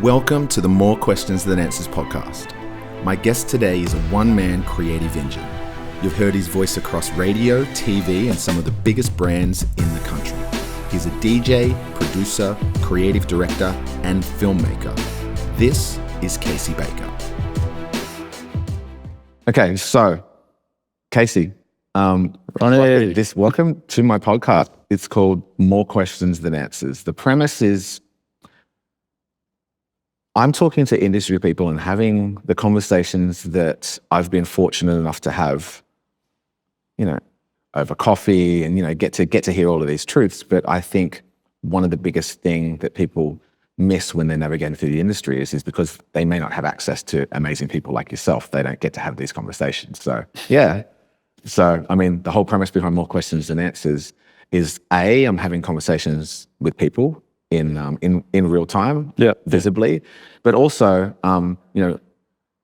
Welcome to the More Questions Than Answers podcast. My guest today is a one-man creative engine. You've heard his voice across radio, TV, and some of the biggest brands in the country. He's a DJ, producer, creative director, and filmmaker. This is Kacey Baker. Okay, so Kacey, welcome to my podcast. It's called More Questions Than Answers. The premise is I'm talking to industry people and having the conversations that I've been fortunate enough to have, over coffee and, get to hear all of these truths. But I think one of the biggest thing that people miss when they're navigating through the industry is because they may not have access to amazing people like yourself. They don't get to have these conversations. So, yeah. So, the whole premise behind More Questions Than Answers is I'm having conversations with people in real time, visibly, but also,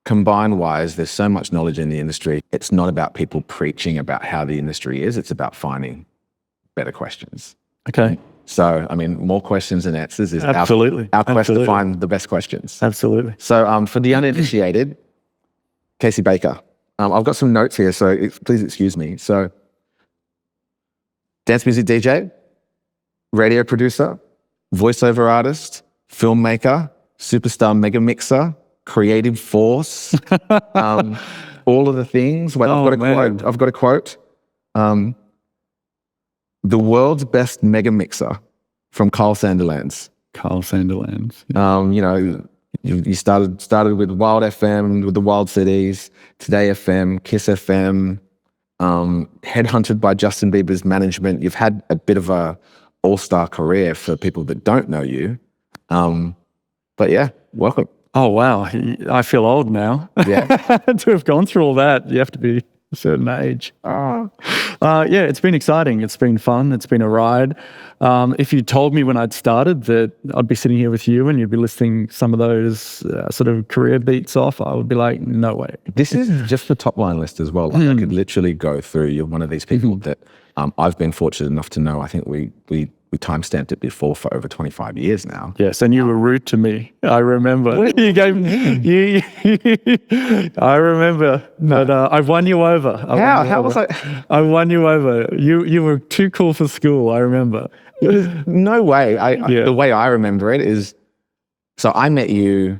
combined wise, there's so much knowledge in the industry. It's not about people preaching about how the industry is. It's about finding better questions. Okay. So, More Questions Than Answers is our quest to find the best questions. Absolutely. So, for the uninitiated, Kacey Baker, I've got some notes here, so please excuse me. So, dance music DJ, radio producer, voiceover artist, filmmaker, superstar mega mixer, creative force, all of the things. Wait, I've got a quote. The world's best mega mixer from Carl Sanderlands. You started with Wild FM, with the Wild Cities, Today FM, Kiss FM, headhunted by Justin Bieber's management. You've had a bit of a all-star career for people that don't know you. But yeah, welcome. Oh, wow. I feel old now. Yeah. To have gone through all that, you have to be a certain age. Yeah, it's been exciting. It's been fun. It's been a ride. If you told me when I'd started that I'd be sitting here with you and you'd be listing some of those sort of career beats off, I would be like, no way. This is just the top line list as well. I could literally go through. You're one of these people that I've been fortunate enough to know. I think we time-stamped it before for over 25 years now. Yes, and you were rude to me. I remember. You gave me... I remember. No. But I've won you over. How was I? I won you over. You were too cool for school, I remember. No way. The way I remember it is, so I met you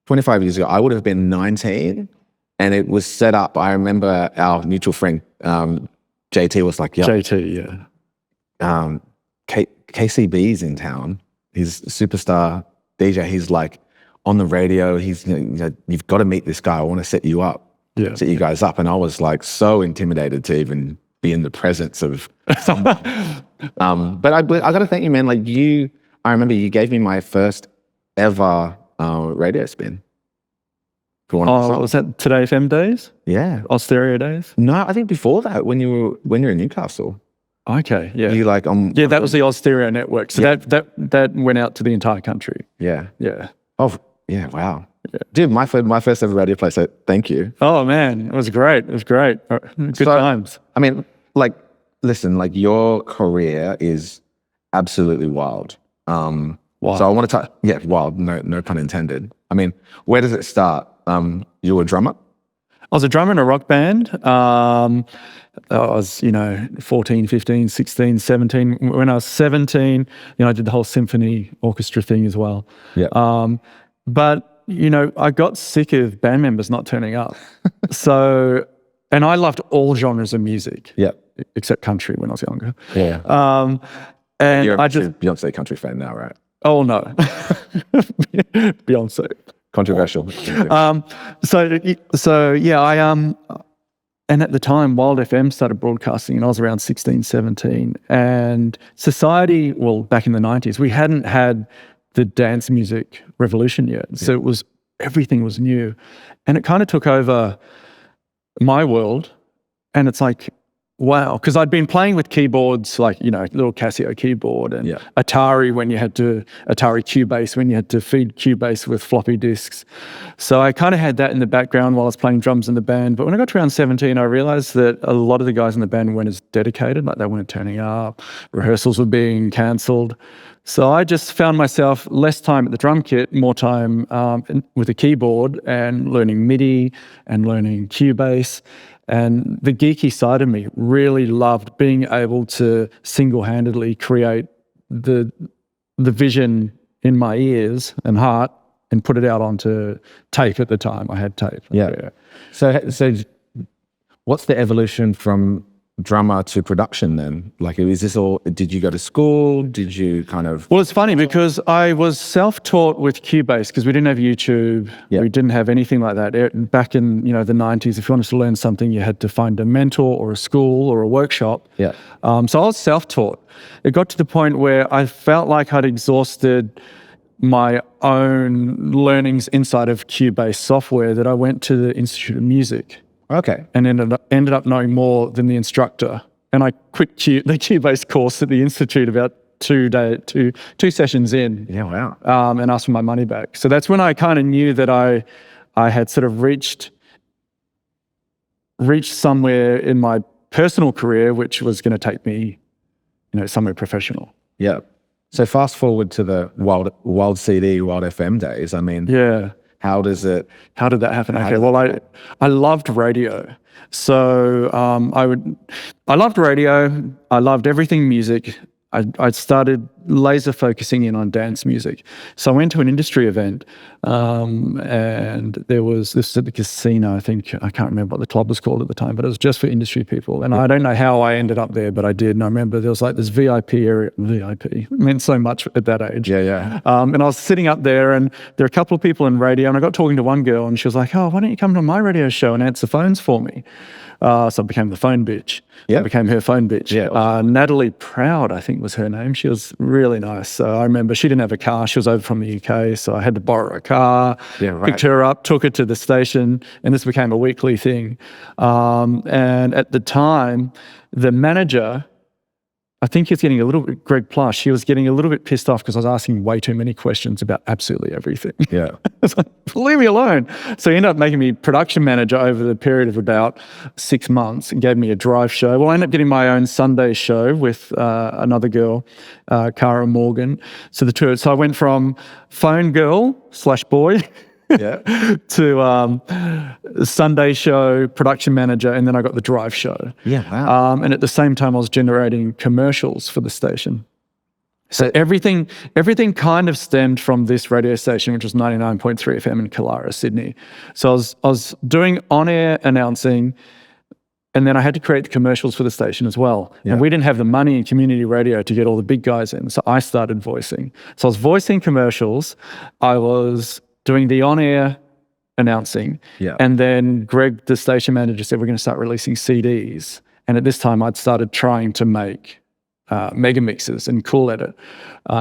25 years ago. I would have been 19, and it was set up. I remember our mutual friend, JT, was like, JT, yeah. KCB's in town. He's a superstar DJ. He's like on the radio. He's, you've got to meet this guy. I want to set you up, set you guys up. And I was like so intimidated to even be in the presence of someone. But I got to thank you, man. Like I remember you gave me my first ever radio spin. Was that Today FM days? Yeah. Or stereo days? No, I think before that, when you were in Newcastle. Okay, yeah. You like that was the Oz Stereo Network. So that went out to the entire country. Yeah. Yeah. Oh, yeah, wow. Yeah. Dude, my first ever radio play, so thank you. Oh man, it was great. Good times. Listen, your career is absolutely wild. Wild. So I want to wild, no pun intended. Where does it start? You were a drummer? I was a drummer in a rock band. I was, 14, 15, 16, 17. When I was 17, I did the whole symphony orchestra thing as well. Yeah. But, I got sick of band members not turning up. And I loved all genres of music. Yeah. Except country when I was younger. Yeah. And you're a Beyonce country fan now, right? Oh, no. Beyonce. Controversial. And at the time, Wild FM started broadcasting, and I was around 16, 17. And society, back in the 90s, we hadn't had the dance music revolution yet. So everything was new. And it kind of took over my world. And it's like, wow. Because I'd been playing with keyboards, little Casio keyboard and Atari Cubase when you had to feed Cubase with floppy disks. So I kind of had that in the background while I was playing drums in the band. But when I got to around 17, I realized that a lot of the guys in the band weren't as dedicated, they weren't turning up. Rehearsals were being cancelled. So I just found myself less time at the drum kit, more time with a keyboard and learning MIDI and learning Cubase. And the geeky side of me really loved being able to single-handedly create the vision in my ears and heart and put it out onto tape at the time. I had tape. Yeah. So what's the evolution from drummer to production then? Like, is this all, did you go to school? Did you kind of... Well, it's funny because I was self-taught with Cubase because we didn't have YouTube. Yeah. We didn't have anything like that. Back in, the 90s, if you wanted to learn something, you had to find a mentor or a school or a workshop. Yeah. So I was self-taught. It got to the point where I felt like I'd exhausted my own learnings inside of Cubase software that I went to the Institute of Music. Okay. And ended up knowing more than the instructor. And I quit the Cubase course at the Institute about two sessions in. Yeah, wow. And asked for my money back. So that's when I kind of knew that I had sort of reached somewhere in my personal career, which was going to take me, somewhere professional. Yeah. So fast forward to the Wild CD, Wild FM days. I mean, yeah. How did that happen? Okay, well, I loved radio. So I loved radio. I loved everything music. I started laser focusing in on dance music. So I went to an industry event, and this was at the casino. I can't remember what the club was called at the time, but it was just for industry people. And I don't know how I ended up there, but I did. And I remember there was like this VIP area. VIP it meant so much at that age. Yeah. And I was sitting up there, and there were a couple of people in radio, and I got talking to one girl, and she was like, "Oh, why don't you come to my radio show and answer phones for me?" So I became the phone bitch. Yeah. I became her phone bitch. Yeah. Natalie Proud, I think was her name. She was really nice. So I remember she didn't have a car. She was over from the UK. So I had to borrow a car, picked her up, took her to the station, and this became a weekly thing. And at the time, the manager, I think he was getting a little bit, Greg Plush, he was getting a little bit pissed off because I was asking way too many questions about absolutely everything. Yeah. I was like, leave me alone. So he ended up making me production manager over the period of about 6 months and gave me a drive show. Well, I ended up getting my own Sunday show with another girl, Cara Morgan. So I went from phone girl / boy to Sunday show, production manager, and then I got the drive show. Yeah, wow. And at the same time, I was generating commercials for the station. So everything kind of stemmed from this radio station, which was 99.3 FM in Killara, Sydney. So I was doing on-air announcing, and then I had to create the commercials for the station as well. Yeah. And we didn't have the money in community radio to get all the big guys in, so I started voicing. So I was voicing commercials. I was doing the on-air announcing. Yeah. And then Greg, the station manager, said, we're going to start releasing CDs. And at this time, I'd started trying to make mega mixes and Cool Edit.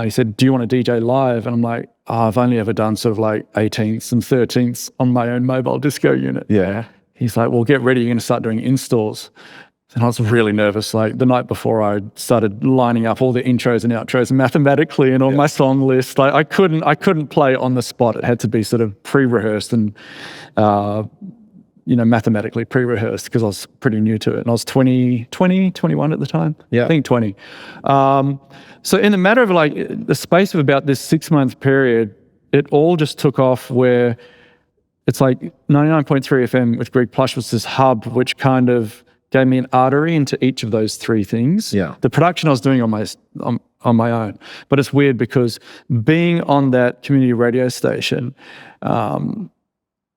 He said, do you want to DJ live? And I'm like, I've only ever done sort of like 18ths and 13ths on my own mobile disco unit. Yeah. He's like, well, get ready. You're going to start doing installs. And I was really nervous. Like the night before, I started lining up all the intros and outros mathematically and on my song list. Like I couldn't play on the spot. It had to be sort of pre-rehearsed and, mathematically pre-rehearsed because I was pretty new to it. And I was 21 at the time. Yeah. I think 20. So in the matter of like the space of about this 6-month period, it all just took off where it's like 99.3 FM with Greg Plush was this hub which kind of gave me an artery into each of those three things. Yeah. The production I was doing on my own. But it's weird because being on that community radio station, and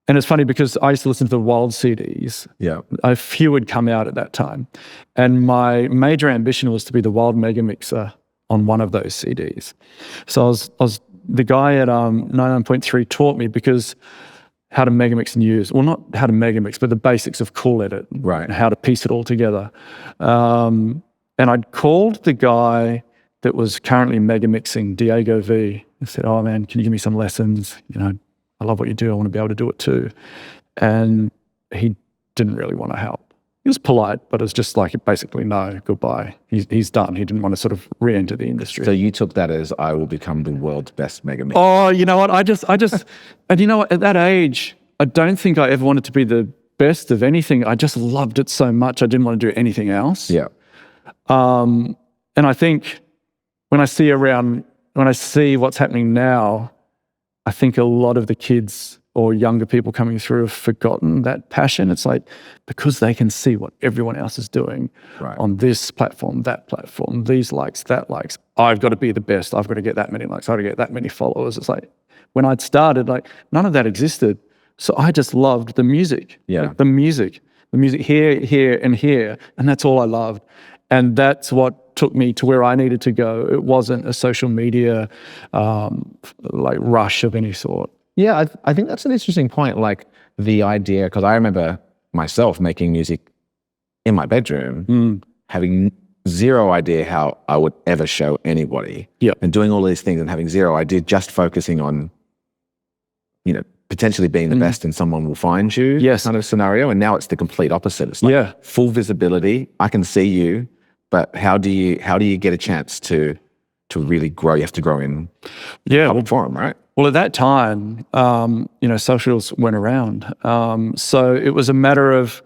it's funny because I used to listen to the Wild CDs. Yeah. A few had come out at that time. And my major ambition was to be the Wild Mega Mixer on one of those CDs. So I was the guy at 99.3 taught me because how to mega mix and use, well, not how to mega mix, but the basics of Cool Edit, right? And how to piece it all together. And I'd called the guy that was currently mega mixing, Diego V, and said, oh man, can you give me some lessons? I love what you do. I want to be able to do it too. And he didn't really want to help. He was polite, but it was just like, basically, no, goodbye. He's done. He didn't want to sort of re-enter the industry. So you took that as, I will become the world's best mega mixer. Oh, you know what? I just, and you know what? At that age, I don't think I ever wanted to be the best of anything. I just loved it so much. I didn't want to do anything else. Yeah. And I think when I see around I see what's happening now, I think a lot of the kids or younger people coming through have forgotten that passion. It's like, because they can see what everyone else is doing on this platform, that platform, these likes, that likes. I've got to be the best. I've got to get that many likes. I've got to get that many followers. It's like, when I'd started, like, none of that existed. So I just loved the music. Like, the music here, here, and here. And that's all I loved. And that's what took me to where I needed to go. It wasn't a social media like rush of any sort. Yeah, I think that's an interesting point. Like the idea, because I remember myself making music in my bedroom, having zero idea how I would ever show anybody, and doing all these things and having zero idea, just focusing on, you know, potentially being the best and someone will find you kind of scenario. And now it's the complete opposite. It's like full visibility. I can see you, but how do you get a chance to really grow? You have to grow in public forum, right? Well, at that time, you know, socials went around. So it was a matter of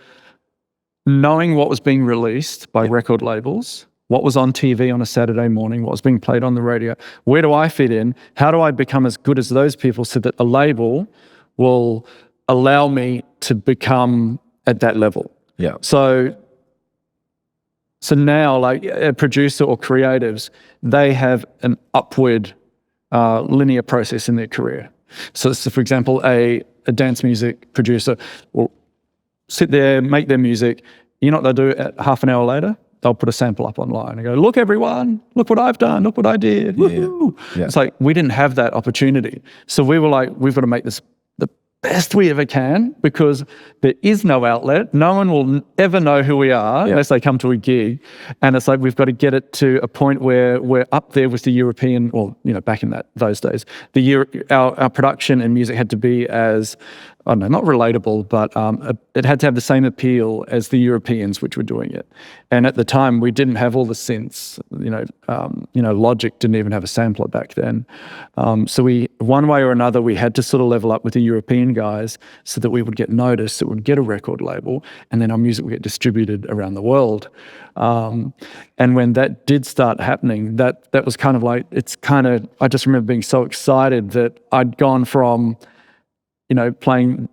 knowing what was being released by record labels, what was on TV on a Saturday morning, what was being played on the radio. Where do I fit in? How do I become as good as those people so that a label will allow me to become at that level? Yeah. So now, like a producer or creatives, they have an upward linear process in their career. So, for example, a dance music producer will sit there, make their music. You know what they'll do half an hour later? They'll put a sample up online and go, look, everyone, look what I've done, look what I did. Yeah. It's like, we didn't have that opportunity. So we were like, we've got to make this the best we ever can, because there is no outlet. No one will ever know who we are unless they come to a gig. And it's like, we've got to get it to a point where we're up there with the European, or, you know, back in those days, our production and music had to be as, I don't know, not relatable, but it had to have the same appeal as the Europeans which were doing it. And at the time, we didn't have all the synths. Logic didn't even have a sampler back then. So we, one way or another, we had to sort of level up with the European guys so that we would get noticed, it would get a record label, and then our music would get distributed around the world. And when that did start happening, that was kind of like, I just remember being so excited that I'd gone from, you know, playing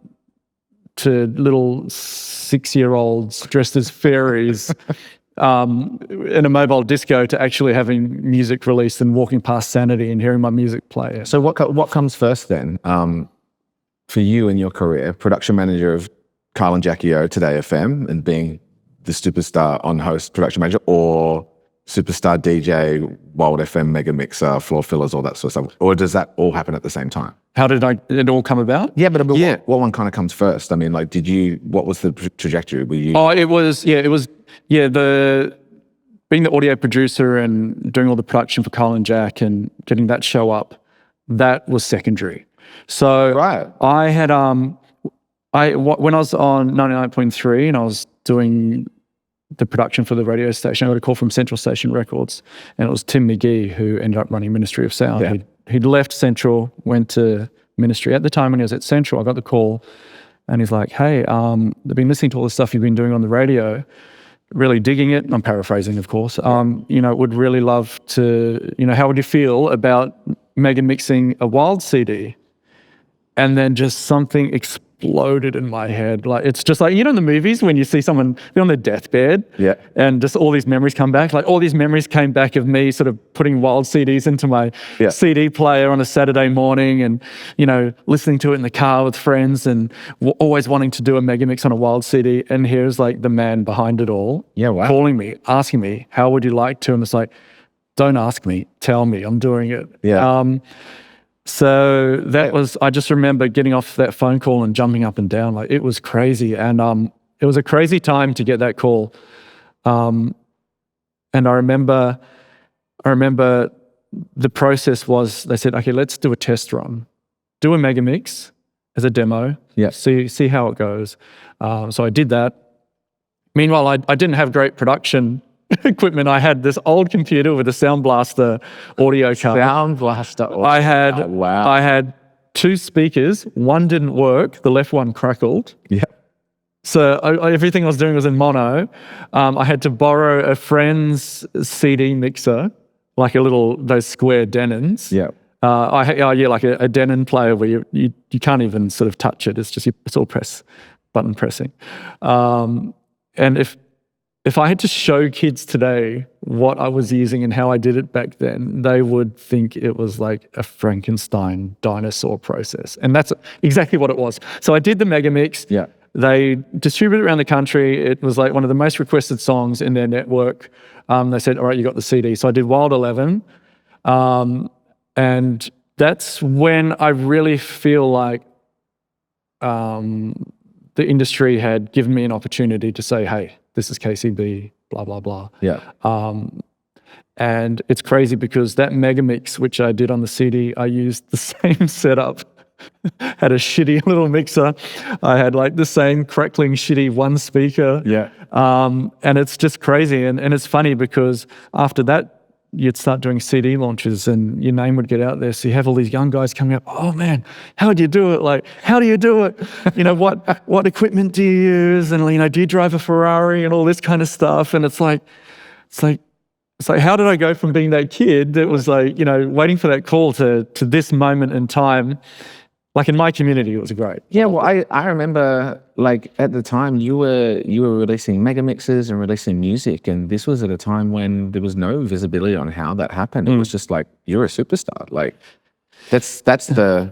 to little 6-year-olds dressed as fairies in a mobile disco to actually having music released and walking past Sanity and hearing my music play. So what comes first then for you in your career? Production manager of Kyle and Jackie O, Today FM, and being the superstar on-host production manager, or superstar DJ, Wild FM, Mega Mixer, Floor Fillers, all that sort of stuff? Or does that all happen at the same time? How did it all come about? Yeah, but what one kind of comes first? I mean, like, what was the trajectory? Were you? It was being the audio producer and doing all the production for Kyle and Jack and getting that show up, that was secondary. So I had, when I was on 99.3 and I was doing the production for the radio station, I got a call from Central Station Records, and it was Tim McGee who ended up running Ministry of Sound. Yeah. He'd left Central, went to Ministry. At the time when he was at Central, I got the call and he's like, hey, they've been listening to all the stuff you've been doing on the radio, really digging it. I'm paraphrasing, of course. Would really love to, how would you feel about mega mixing a wild CD? And then just something exploded in my head. Like, it's just like, in the movies when you see someone be on their deathbed and just all these memories come back. Like, all these memories came back of me sort of putting wild CDs into my CD player on a Saturday morning and, listening to it in the car with friends and always wanting to do a mega mix on a wild CD. And here's like the man behind it all calling me, asking me, how would you like to? And it's like, don't ask me, tell me, I'm doing it. Yeah. So that was, I just remember getting off that phone call and jumping up and down. Like, it was crazy. And it was a crazy time to get that call. And I remember the process was, they said, okay, let's do a test run. Do a mega mix as a demo. Yeah. See how it goes. So I did that. Meanwhile, I didn't have great production equipment. I had this old computer with a Sound Blaster audio card. Sound Blaster audio. I had 2 speakers. One didn't work. The left one crackled. Yeah. So everything I was doing was in mono. I had to borrow a friend's CD mixer like those square Denons. Yeah. Like a Denon player where you can't even sort of touch it. It's just it's all button pressing. And if I had to show kids today what I was using and how I did it back then, they would think it was like a Frankenstein dinosaur process. And that's exactly what it was. So I did the mega mix. Yeah. They distributed it around the country. It was like one of the most requested songs in their network. They said, all right, you got the CD. So I did Wild 11. And that's when I really feel like the industry had given me an opportunity to say, hey, this is KCB, blah, blah, blah. Yeah. And it's crazy because that mega mix, which I did on the CD, I used the same setup. Had a shitty little mixer. I had like the same crackling shitty one speaker. Yeah. And it's just crazy. And it's funny because after that, you'd start doing CD launches and your name would get out there. So you have all these young guys coming up, oh man, how do you do it? Like, how do you do it? You know, what equipment do you use? And, you know, do you drive a Ferrari and all this kind of stuff? And it's like, how did I go from being that kid that was like, you know, waiting for that call to this moment in time? Like in my community, it was great. Yeah, well, I remember like at the time you were releasing mega mixes and releasing music, and this was at a time when there was no visibility on how that happened. It was just like you're a superstar. Like that's the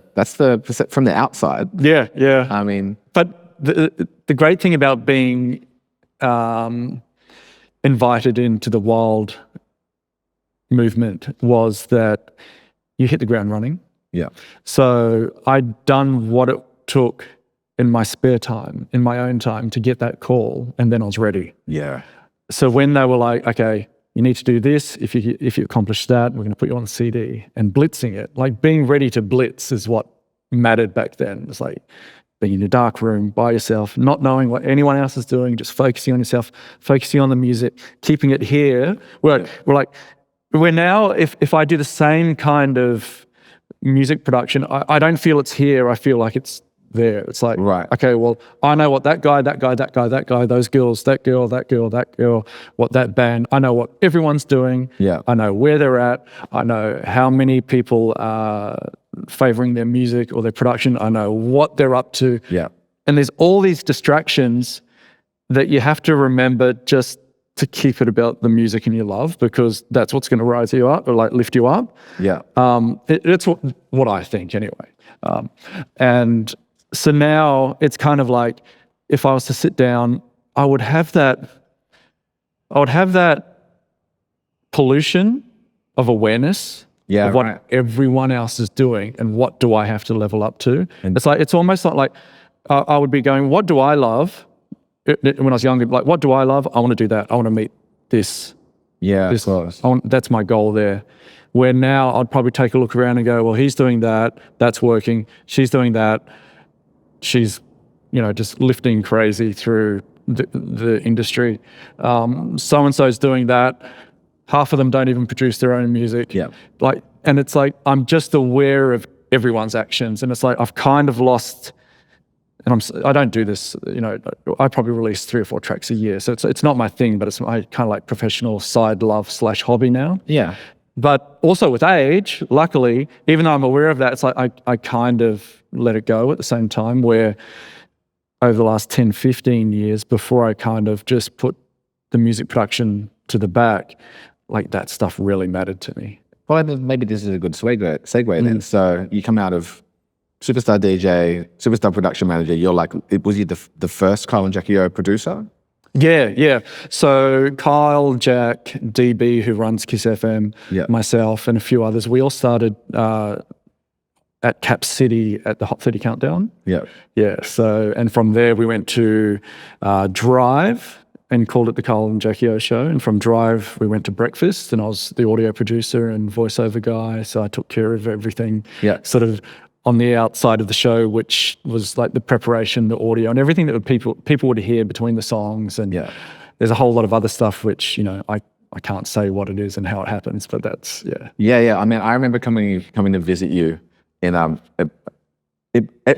from the outside. Yeah, yeah. I mean, but the great thing about being invited into the Wild movement was that you hit the ground running. Yeah. So I'd done what it took in my spare time, in my own time, to get that call, and then I was ready. Yeah. So when they were like, okay, you need to do this, if you accomplish that, we're going to put you on the CD, and blitzing it, like being ready to blitz is what mattered back then. It's like being in a dark room by yourself, not knowing what anyone else is doing, just focusing on yourself, focusing on the music, keeping it here. We're now, if I do the same kind of music production, I don't feel it's here. I feel like it's there. It's like, right. Okay, well, I know what that guy, those girls, that girl, what that band, I know what everyone's doing. Yeah. I know where they're at. I know how many people are favoring their music or their production. I know what they're up to. Yeah. And there's all these distractions that you have to remember just to keep it about the music and your love, because that's what's going to rise you up or like lift you up. Yeah. It's what I think anyway. And so now it's kind of like, if I was to sit down, I would have that pollution of awareness of what everyone else is doing and what do I have to level up to. And it's almost like I would be going, what do I love? When I was younger, like, what do I love? I want to do that. I want to meet this. Yeah, that's my goal there. Where now I'd probably take a look around and go, well, he's doing that. That's working. She's doing that. She's, you know, just lifting crazy through the industry. So-and-so's doing that. Half of them don't even produce their own music. Yeah. And it's like, I'm just aware of everyone's actions. And it's like, I've kind of lost... And I don't do this, you know, I probably release 3 or 4 tracks a year. So it's not my thing, but it's my kind of like professional side love / hobby now. Yeah. But also with age, luckily, even though I'm aware of that, it's like I kind of let it go at the same time, where over the last 10, 15 years, before I kind of just put the music production to the back, like that stuff really mattered to me. Well, maybe this is a good segue then. So you come out of Superstar DJ, Superstar Production Manager. You're like, was you the first Kyle and Jackie O producer? Yeah. So Kyle, Jack, DB, who runs Kiss FM, myself, and a few others, we all started at Cap City at the Hot 30 Countdown. Yeah. Yeah. So, and from there we went to Drive and called it the Kyle and Jackie O Show. And from Drive we went to Breakfast, and I was the audio producer and voiceover guy. So I took care of everything. Yeah. Sort of on the outside of the show, which was like the preparation, the audio, and everything that people would hear between the songs. And there's a whole lot of other stuff which, you know, I can't say what it is and how it happens, but that's Yeah. I mean, I remember coming to visit you in at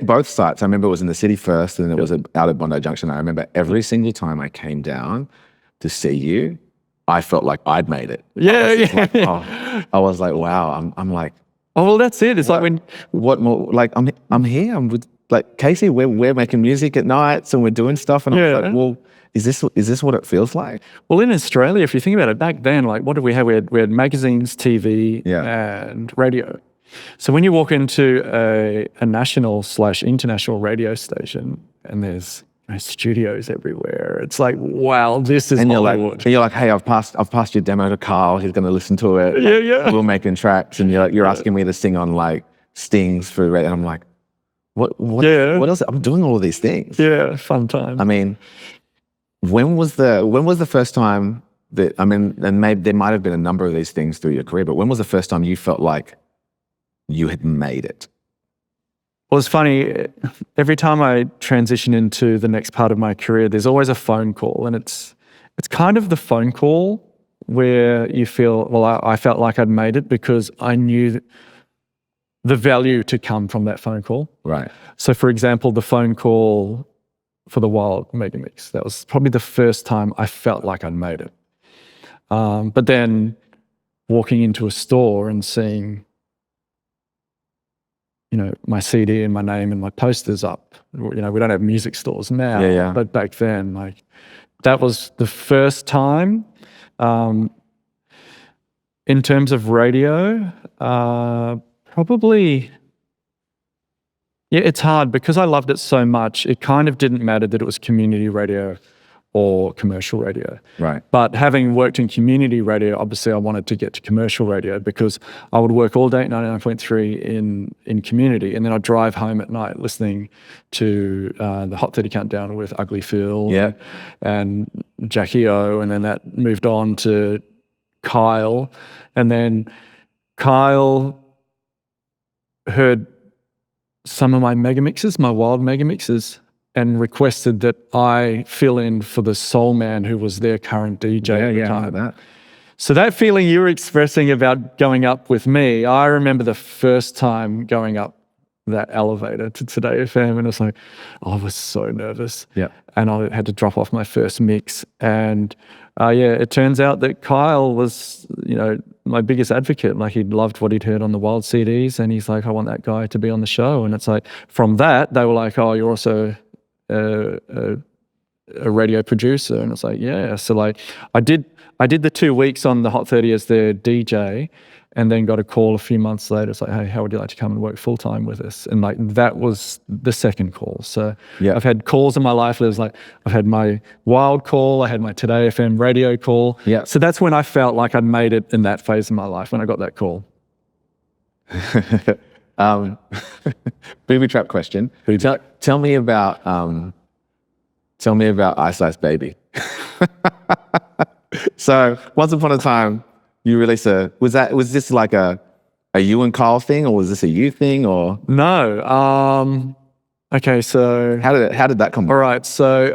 both sites. I remember it was in the city first, and it was out at Bondi Junction. I remember every single time I came down to see you, I felt like I'd made it. Yeah. Like, I was like, wow. I'm like, Oh, well, that's it. It's like when what more? Like, I'm here. I'm with like Kacey. We're making music at nights and we're doing stuff. And I was like, well, is this what it feels like? Well, in Australia, if you think about it, back then, like, what did we have? We had magazines, TV, and radio. So when you walk into a national/international radio station, and there's studios everywhere, it's like, wow, this is Hollywood. And you're like, hey, I've passed your demo to Carl. He's going to listen to it. Yeah. We're making tracks, and you're asking me to sing on like stings for radio, and I'm like, what else? I'm doing all of these things. Yeah, fun time. I mean, when was the first time that, I mean, and maybe there might have been a number of these things through your career, but when was the first time you felt like you had made it? Well, it's funny. Every time I transition into the next part of my career, there's always a phone call, and it's kind of the phone call where you feel, well, I felt like I'd made it because I knew the value to come from that phone call. Right. So, for example, the phone call for the Wild Mega Mix, that was probably the first time I felt like I'd made it. But then walking into a store and seeing, my CD and my name and my posters up. We don't have music stores now, but back then, like, that was the first time. In terms of radio, probably, it's hard because I loved it so much. It kind of didn't matter that it was community radio or commercial radio. Right. But having worked in community radio, obviously I wanted to get to commercial radio because I would work all day at 99.3 in community, and then I'd drive home at night listening to the Hot 30 Countdown with Ugly Phil and Jackie O, and then that moved on to Kyle. And then Kyle heard some of my mega mixes, my wild mega mixes, and requested that I fill in for the soul man who was their current DJ at the time. I know that. So that feeling you were expressing about going up with me, I remember the first time going up that elevator to Today FM, and it's like, I was so nervous. Yeah. And I had to drop off my first mix. And it turns out that Kyle was, my biggest advocate. Like, he'd loved what he'd heard on the Wild CDs, and he's like, I want that guy to be on the show. And it's like, from that, they were like, oh, you're also a radio producer. And it's like, yeah. So like, I did the 2 weeks on the Hot 30 as their DJ, and then got a call a few months later. It's like, hey, how would you like to come and work full time with us? And like, that was the second call. So I've had calls in my life. It was like, I've had my Wild call, I had my Today FM radio call. Yeah. So that's when I felt like I'd made it in that phase of my life, when I got that call. Booby trap question. Tell me about Ice Ice Baby. So once upon a time, you released was this like a you and Carl thing, or was this a you thing, or? No. Okay, so how did that come? All right, so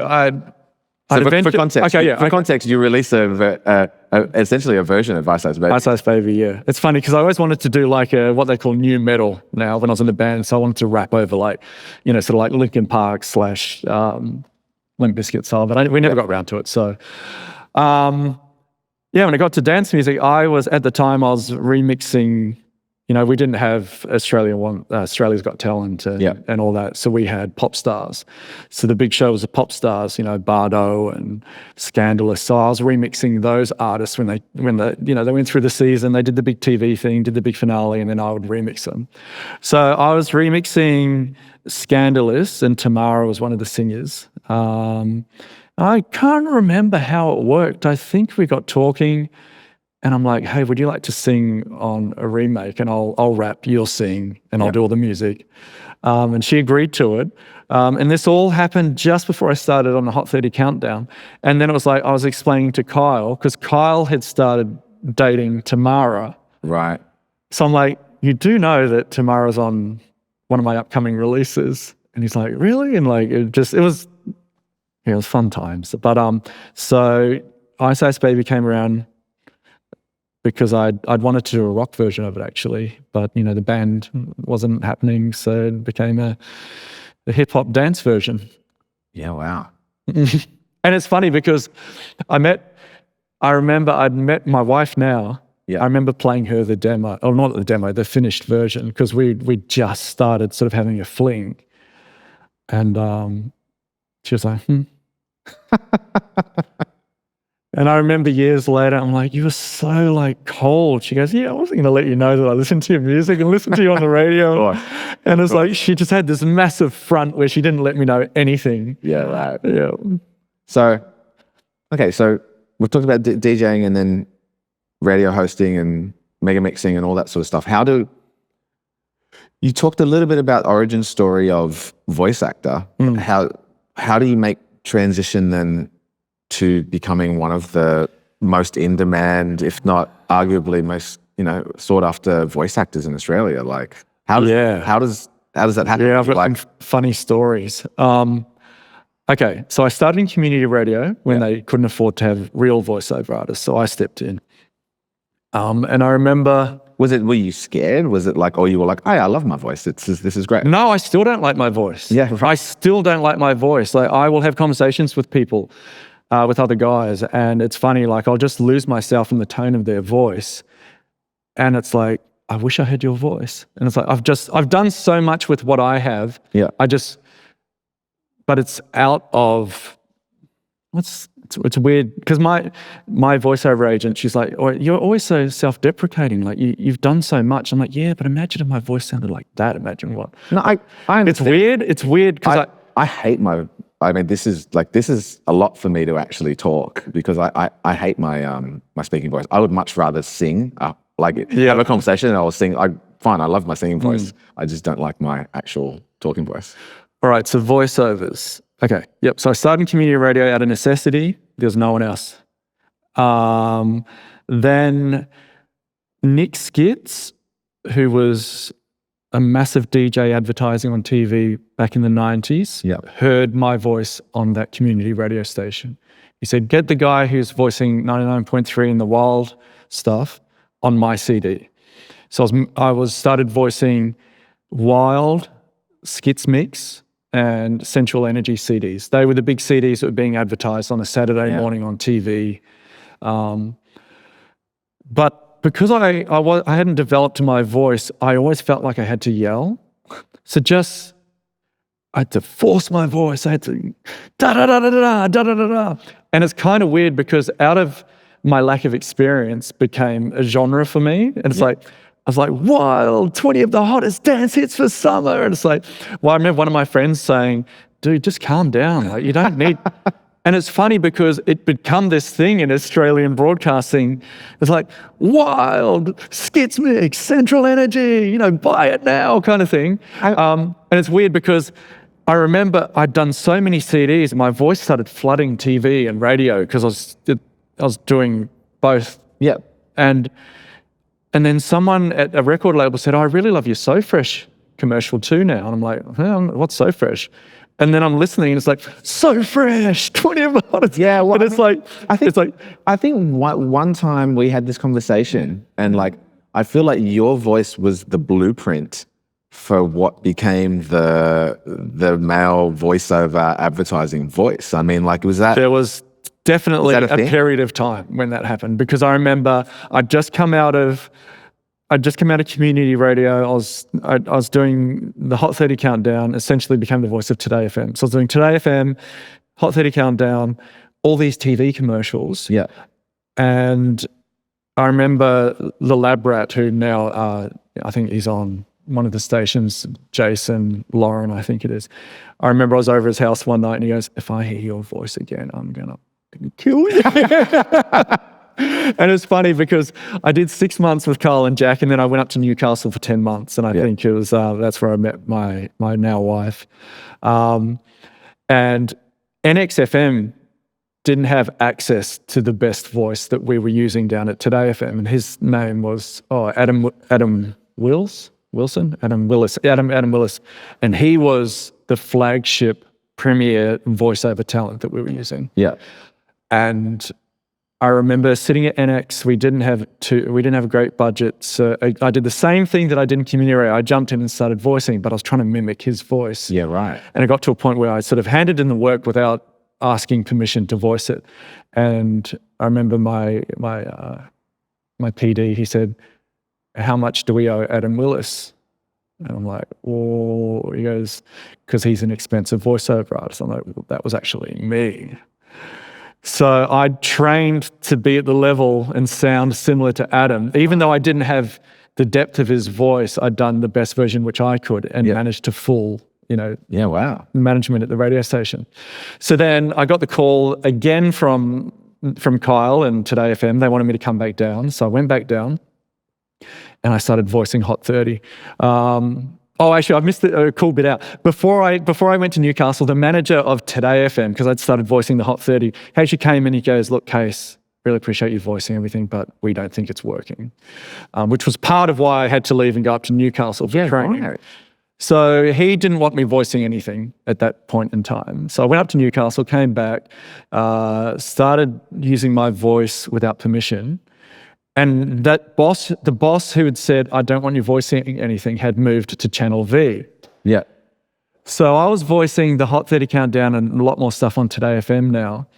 for context, for context, you released essentially a version of Ice Ice Baby. Ice Ice Baby, yeah. It's funny because I always wanted to do like what they call new metal now when I was in the band. So I wanted to rap over like, sort of like Linkin Park / Limp Bizkit style, but we never got around to it. So, when it got to dance music, at the time I was remixing. We didn't have Australia's Got Talent and all that. So we had pop stars. So the big show was the pop stars, Bardo and Scandalous. So I was remixing those artists when they went through the season. They did the big TV thing, did the big finale, and then I would remix them. So I was remixing Scandalous, and Tamara was one of the singers. I can't remember how it worked. I think we got talking, and I'm like, hey, would you like to sing on a remake? And I'll rap, you'll sing, and I'll do all the music. And she agreed to it. And this all happened just before I started on the Hot 30 Countdown. And then it was like, I was explaining to Kyle, because Kyle had started dating Tamara. Right. So I'm like, you do know that Tamara's on one of my upcoming releases? And he's like, really? And like, it was fun times. But so Ice Ice Baby came around because I'd wanted to do a rock version of it actually, but the band wasn't happening, so it became a hip hop dance version. Yeah, wow. And it's funny because I remember I'd met my wife now, Yeah. I remember playing her the demo, or not the demo, the finished version, because we just started sort of having a fling. And she was like, And I remember years later, I'm like, you were so like cold. She goes, yeah, I wasn't going to let you know that I listened to your music and listened to you on the radio. And it's like, she just had this massive front where she didn't let me know anything. Yeah, right. Yeah. So, okay, so we've talked about DJing and then radio hosting and mega mixing and all that sort of stuff. You talked a little bit about origin story of voice actor. How do you make transition then to becoming one of the most in demand, if not arguably most, sought after voice actors in Australia? Like, how does that happen? Yeah, I've got some funny stories. Okay, so I started in community radio when they couldn't afford to have real voiceover artists, so I stepped in. And I remember... Were you scared? Was it like, or you were like, hey, I love my voice. This is great. No, I still don't like my voice. Yeah, right. I still don't like my voice. Like, I will have conversations with people, with other guys, and it's funny, like I'll just lose myself in the tone of their voice. And it's like, I wish I had your voice. And it's like, I've done so much with what I have. Yeah. But it's out of, it's weird, because my voiceover agent, she's like, oh, you're always so self-deprecating, like you've done so much. I'm like, yeah, but imagine if my voice sounded like that. Imagine what. No, I understand. It's weird because I hate this is a lot for me to actually talk, because I hate my speaking voice. I would much rather sing, have a conversation and I'll sing. I love my singing voice. I just don't like my actual talking voice. All right, so voiceovers. Okay, yep. So I started in community radio out of necessity. There's no one else. Then Nick Skitz, who was a massive DJ advertising on TV back in the 90s, heard my voice on that community radio station. He said, get the guy who's voicing 99.3 in the wild stuff on my CD. So I started voicing Wild, Skitz Mix, and Central Energy CDs. They were the big CDs that were being advertised on a Saturday morning on TV. But because I hadn't developed my voice, I always felt like I had to yell. So I had to force my voice. I had to da-da-da-da-da, da-da-da-da. And it's kind of weird, because out of my lack of experience became a genre for me. And it's like, I was like, wild, 20 of the hottest dance hits for summer. And it's like, well, I remember one of my friends saying, dude, just calm down. Like, you don't need... And it's funny because it become this thing in Australian broadcasting. It's like, wild, Skitz Mix, Central Energy, buy it now kind of thing. And it's weird because I remember I'd done so many CDs and my voice started flooding TV and radio because I was doing both. Yeah. And then someone at a record label said, oh, I really love your So Fresh commercial too now. And I'm like, what's So Fresh? And then I'm listening and it's like, So Fresh, 20 of the hottest. Yeah, well, I think one time we had this conversation and I feel like your voice was the blueprint for what became the male voiceover advertising voice. I mean, was that... There was definitely a period of time when that happened, because I remember I'd just come out of community radio. I was doing the Hot 30 Countdown, essentially became the voice of Today FM. So I was doing Today FM, Hot 30 Countdown, all these TV commercials. Yeah. And I remember the lab rat, who now I think he's on one of the stations, Jason Lauren, I think it is. I remember I was over his house one night and he goes, if I hear your voice again, I'm going to kill you. And it's funny because I did 6 months with Carl and Jack, and then I went up to Newcastle for 10 months. And I think it was, that's where I met my now wife. And NXFM didn't have access to the best voice that we were using down at Today FM. And his name was Adam Willis. And he was the flagship premier voiceover talent that we were using. Yeah. And I remember sitting at NX, we didn't have a great budget. So I did the same thing that I did in community radio. I jumped in and started voicing, but I was trying to mimic his voice. Yeah, right. And it got to a point where I sort of handed in the work without asking permission to voice it. And I remember my my PD, he said, how much do we owe Adam Willis? And I'm like, oh, he goes, because he's an expensive voiceover artist. I'm like, well, that was actually me. So I trained to be at the level and sound similar to Adam. Even though I didn't have the depth of his voice, I'd done the best version which I could and managed to fool, management at the radio station. So then I got the call again from Kyle and Today FM. They wanted me to come back down. So I went back down and I started voicing Hot 30. Actually, I missed a cool bit out. Before I went to Newcastle, the manager of Today FM, because I'd started voicing the Hot 30, he actually came in, he goes, look, Case, really appreciate you voicing everything, but we don't think it's working, which was part of why I had to leave and go up to Newcastle for training. Right. So he didn't want me voicing anything at that point in time. So I went up to Newcastle, came back, started using my voice without permission. And the boss who had said, I don't want you voicing anything, had moved to Channel V. Yeah. So I was voicing the Hot 30 Countdown and a lot more stuff on Today FM now.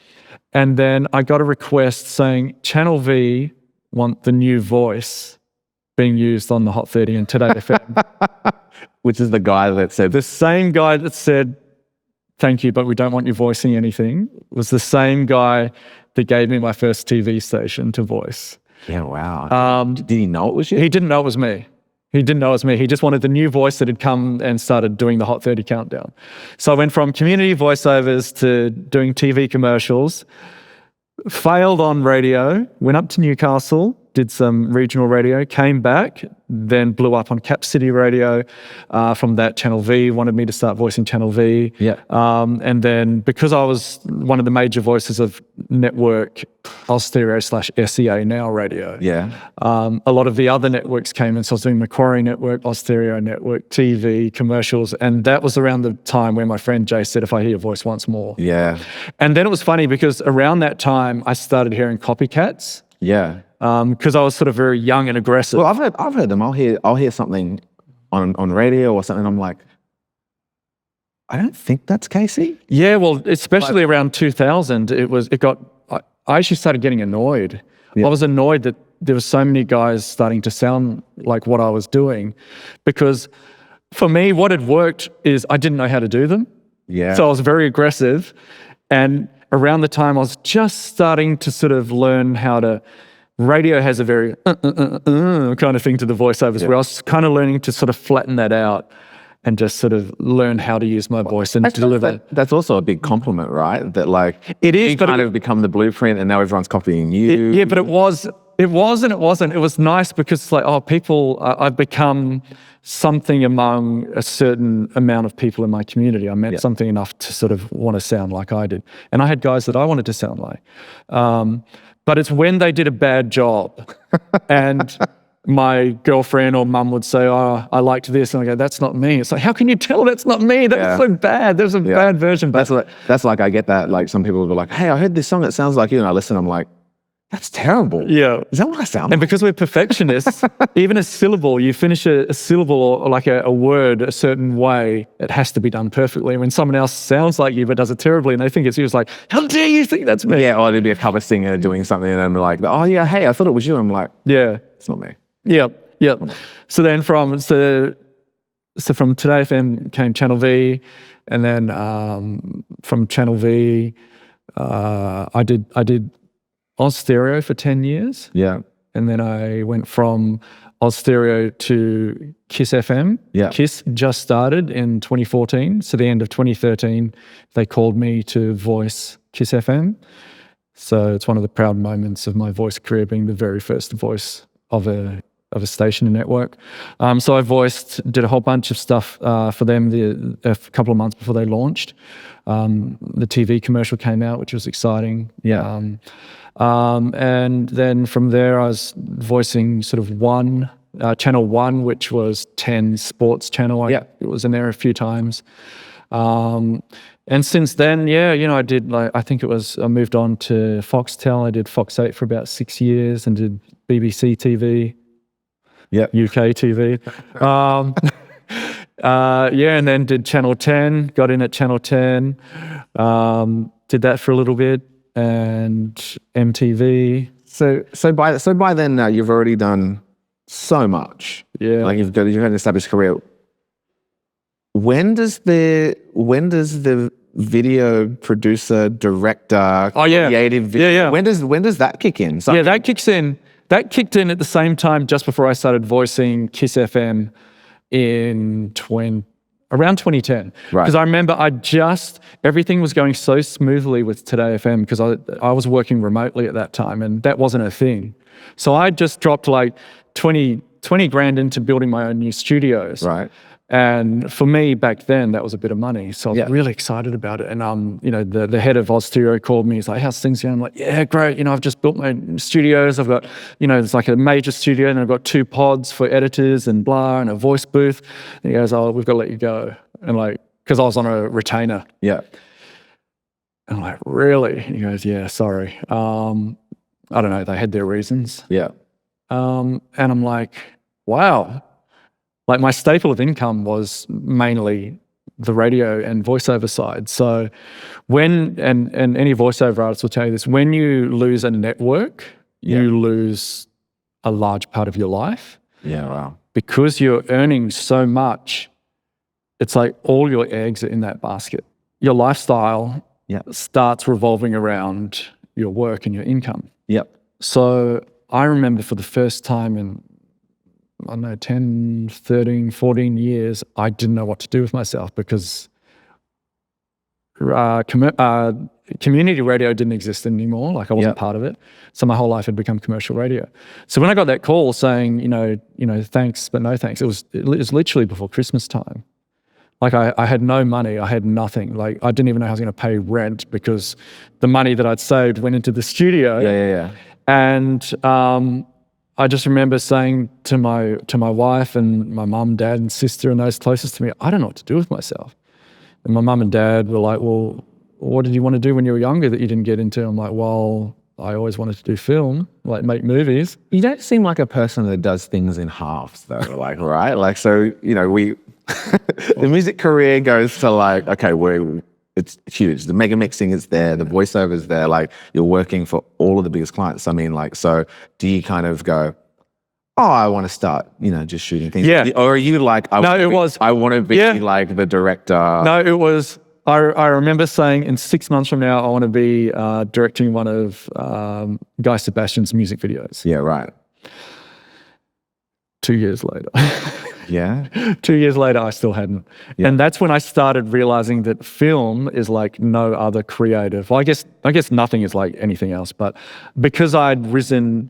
And then I got a request saying, Channel V want the new voice being used on the Hot 30 and Today FM. Which is the guy that said... The same guy that said, thank you, but we don't want you voicing anything, was the same guy that gave me my first TV station to voice. Yeah, wow. Did he know it was you? He didn't know it was me. He just wanted the new voice that had come and started doing the Hot 30 Countdown. So I went from community voiceovers to doing TV commercials, failed on radio, went up to Newcastle, did some regional radio, came back, then blew up on Cap City Radio. From that, Channel V wanted me to start voicing Channel V. Yeah. And then because I was one of the major voices of network Austereo/SEA Now Radio, a lot of the other networks came in. So I was doing Macquarie Network, Austereo Network, TV, commercials. And that was around the time where my friend Jay said, if I hear your voice once more. Yeah. And then it was funny because around that time, I started hearing copycats. Yeah. Because I was sort of very young and aggressive. Well, I've heard them. I'll hear something on radio or something. I'm like, I don't think that's Kacey. Yeah, well, especially around 2000, I actually started getting annoyed. Yeah. I was annoyed that there were so many guys starting to sound like what I was doing, because for me, what had worked is I didn't know how to do them. Yeah. So I was very aggressive, and around the time I was just starting to sort of learn how to. Radio has a very kind of thing to the voiceovers, where I was kind of learning to sort of flatten that out and just sort of learn how to use my voice and deliver. That's also a big compliment, right? That like it is, you kind of become the blueprint, and now everyone's copying you. But it was and it wasn't. It was nice because it's like, I've become something among a certain amount of people in my community. I meant something enough to sort of want to sound like I did, and I had guys that I wanted to sound like. But it's when they did a bad job and my girlfriend or mum would say, oh, I liked this. And I go, that's not me. It's like, how can you tell that's not me? That's so bad. There's a bad version. That's like, I get that. Like some people will be like, hey, I heard this song that sounds like you. And I listen, I'm like, that's terrible. Yeah. Is that what I sound like? And because we're perfectionists, even a syllable, you finish a syllable or like a word a certain way, it has to be done perfectly. When someone else sounds like you but does it terribly and they think it's you, it's like, how dare you think that's me? Yeah, or there'd be a cover singer doing something and I'm like, oh yeah, hey, I thought it was you. I'm like, yeah, it's not me. Yeah. So then from Today FM came Channel V, and then from Channel V, I did Oz Stereo for 10 years. Yeah. And then I went from Oz Stereo to Kiss FM. Yeah. Kiss just started in 2014. So the end of 2013, they called me to voice Kiss FM. So it's one of the proud moments of my voice career, being the very first voice of a station and network. So I did a whole bunch of stuff for them a couple of months before they launched. The TV commercial came out, which was exciting. Yeah. And then from there, I was voicing sort of Channel 1, which was 10 sports channel. It was in there a few times. And since then, I did I moved on to Foxtel. I did Fox 8 for about 6 years and did BBC TV. Yeah. UK TV. And then did Channel 10, got in at Channel 10, did that for a little bit, and MTV. So by then now you've already done so much. Yeah. Like you've had an established career. When does the video producer, director, creative video, when does that kick in? So that kicks in. That kicked in at the same time just before I started voicing Kiss FM in around 2010. Right. Because I remember everything was going so smoothly with Today FM because I was working remotely at that time and that wasn't a thing. So I just dropped like 20 grand into building my own new studios. Right. And for me back then, that was a bit of money. So I was really excited about it. And, the head of Oz Studio called me. He's like, how's things going? I'm like, yeah, great. I've just built my studios. I've got, it's like a major studio and I've got 2 pods for editors and blah and a voice booth. And he goes, oh, we've got to let you go. And like, because I was on a retainer. Yeah. And I'm like, really? And he goes, yeah, sorry. I don't know. They had their reasons. Yeah. And I'm like, wow. Like my staple of income was mainly the radio and voiceover side. So and any voiceover artist will tell you this, when you lose a network, you lose a large part of your life. Yeah, wow. Because you're earning so much, it's like all your eggs are in that basket. Your lifestyle starts revolving around your work and your income. Yep. So I remember for the first time in 10, 13, 14 years, I didn't know what to do with myself because community radio didn't exist anymore. Like I wasn't part of it. So my whole life had become commercial radio. So when I got that call saying, thanks, but no thanks, it was literally before Christmas time. Like I had no money, I had nothing. Like I didn't even know how I was going to pay rent because the money that I'd saved went into the studio. Yeah. And I just remember saying to my wife and my mum, dad, and sister, and those closest to me, I don't know what to do with myself. And my mum and dad were like, well, what did you want to do when you were younger that you didn't get into? I'm like, well, I always wanted to do film, like make movies. You don't seem like a person that does things in halves though, like, right? Like, so, the music career goes to like, okay, it's huge. The mega mixing is there. The voiceover is there. Like you're working for all of the biggest clients. I mean, like, so do you kind of go, oh, I want to start, just shooting things? Yeah. Or are you like, I want to be like the director? No, it was, I remember saying in 6 months from now, I want to be directing one of Guy Sebastian's music videos. Yeah, right. 2 years later. Yeah. 2 years later, I still hadn't. Yeah. And that's when I started realizing that film is like no other creative. Well, I guess nothing is like anything else, but because I'd risen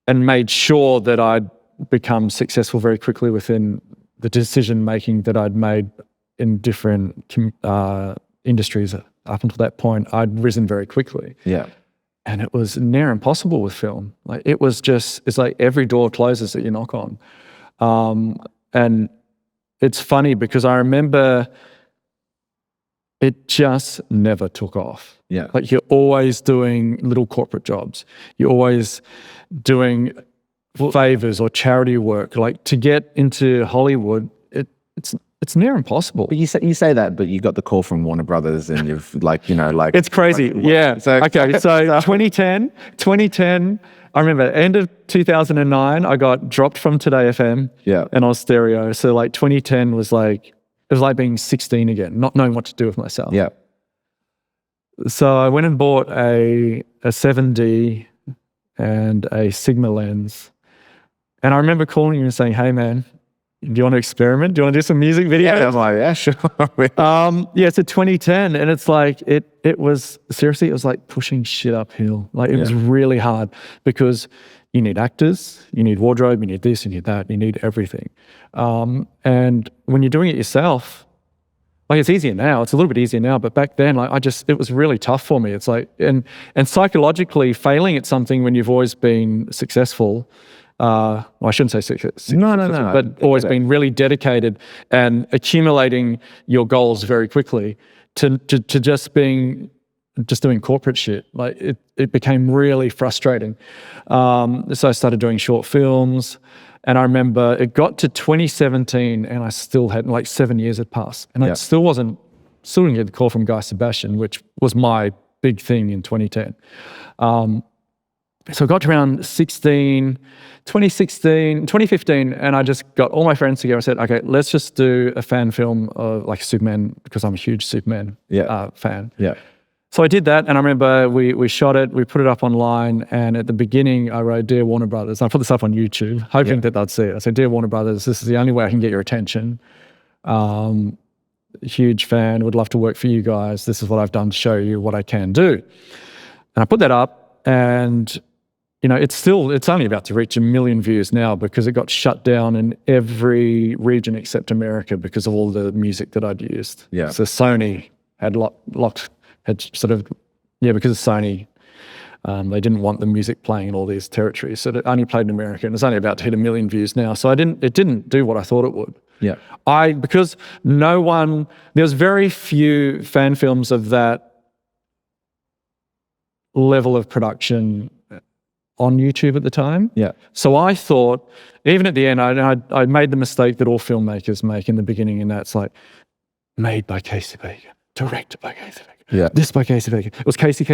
and made sure that I'd become successful very quickly within the decision making that I'd made in different industries up until that point, I'd risen very quickly. Yeah. And it was near impossible with film. Like it's like every door closes that you knock on. And it's funny because I remember it just never took off. Yeah. Like you're always doing little corporate jobs. You're always doing favors or charity work. Like to get into Hollywood, it's near impossible. But you say that, but you got the call from Warner Brothers and you've like, It's crazy. Yeah. So 2010, I remember end of 2009, I got dropped from Today FM and on stereo. So like 2010 was like, it was like being 16 again, not knowing what to do with myself. Yeah. So I went and bought a 7D and a Sigma lens. And I remember calling you and saying, hey man, do you want to experiment? Do you want to do some music videos? Yeah, I was like, yeah, sure. It's a 2010 and it's like, it was like pushing shit uphill. Like it was really hard because you need actors, you need wardrobe, you need this, you need that, you need everything. And when you're doing it yourself, like it's easier now, it's a little bit easier now, but back then, like it was really tough for me. It's like, and psychologically failing at something when you've always been successful, well, I shouldn't say success. No. But always been really dedicated and accumulating your goals very quickly to just doing corporate shit. Like it became really frustrating. So I started doing short films, and I remember it got to 2017, and I still had like 7 years had passed, and I still didn't get the call from Guy Sebastian, which was my big thing in 2010. So I got to around 2015, and I just got all my friends together and said, okay, let's just do a fan film of like Superman, because I'm a huge Superman fan. Yeah. So I did that, and I remember we shot it, we put it up online, and at the beginning I wrote, "Dear Warner Brothers," I put this up on YouTube, hoping that they'd see it. I said, "Dear Warner Brothers, this is the only way I can get your attention. Huge fan, would love to work for you guys. This is what I've done to show you what I can do." And I put that up, and it's only about to reach 1 million views now, because it got shut down in every region except America because of all the music that I'd used. Yeah. So Sony had because of Sony, they didn't want the music playing in all these territories. So it only played in America, and it's only about to hit 1 million views now. So it didn't do what I thought it would. Yeah. Because there's very few fan films of that level of production on YouTube at the time. Yeah. So I thought, even at the end, I made the mistake that all filmmakers make in the beginning, and that's like, made by Kacey Baker, directed by Kacey Baker. Yeah. This by Kacey Baker. It was Kacey.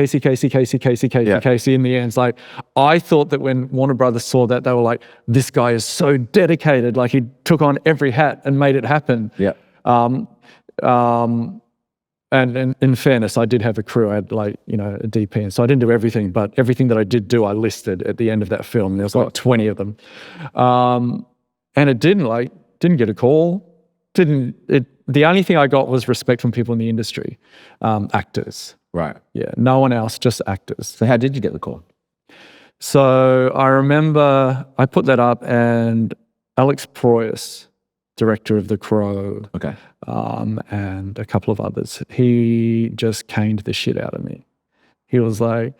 In the end, it's like, I thought that when Warner Brothers saw that, they were like, this guy is so dedicated. Like, he took on every hat and made it happen. Yeah. And in fairness, I did have a crew. I had a DP, and so I didn't do everything, but everything that I did do, I listed at the end of that film. There was like 20 of them. And it didn't get a call. The only thing I got was respect from people in the industry, actors. Right. Yeah, no one else, just actors. So how did you get the call? So I remember I put that up, and Alex Proyas, director of The Crow, Okay. and a couple of others, he just caned the shit out of me. He was like,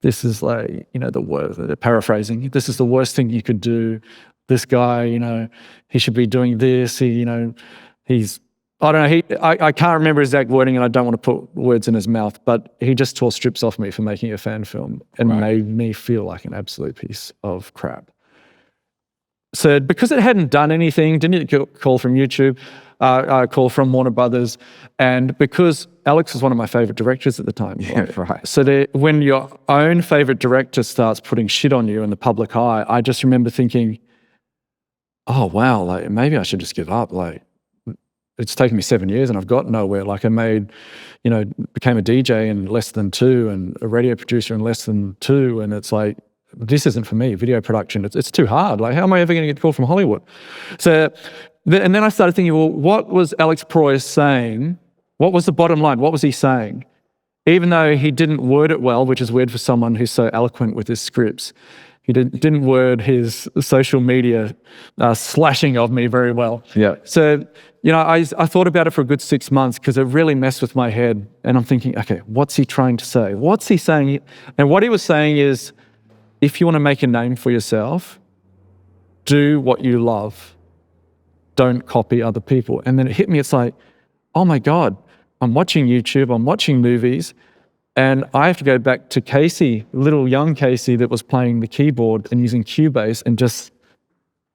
this is like, the worst, paraphrasing, this is the worst thing you could do. This guy, he should be doing this. He's, I don't know, I can't remember his exact wording, and I don't want to put words in his mouth, but he just tore strips off me for making a fan film and made me feel like an absolute piece of crap. So because it hadn't done anything, didn't get a call from YouTube, a call from Warner Brothers, and because Alex was one of my favorite directors at the time. Yeah, right. So when your own favorite director starts putting shit on you in the public eye, I just remember thinking, oh wow, like maybe I should just give up. Like, it's taken me 7 years and I've got nowhere. Like, I became a DJ in less than 2 and a radio producer in less than 2, and it's like, this isn't for me. Video production, it's too hard. Like, how am I ever going to get a call from Hollywood? So, and then I started thinking, well, what was Alex Proyas saying? What was the bottom line? What was he saying? Even though he didn't word it well, which is weird for someone who's so eloquent with his scripts, he didn't word his social media slashing of me very well. Yeah. So, I thought about it for a good 6 months, because it really messed with my head. And I'm thinking, okay, what's he trying to say? What's he saying? And what he was saying is, if you want to make a name for yourself, do what you love. Don't copy other people. And then it hit me. It's like, oh my God, I'm watching YouTube, I'm watching movies, and I have to go back to Kacey, little young Kacey that was playing the keyboard and using Cubase and just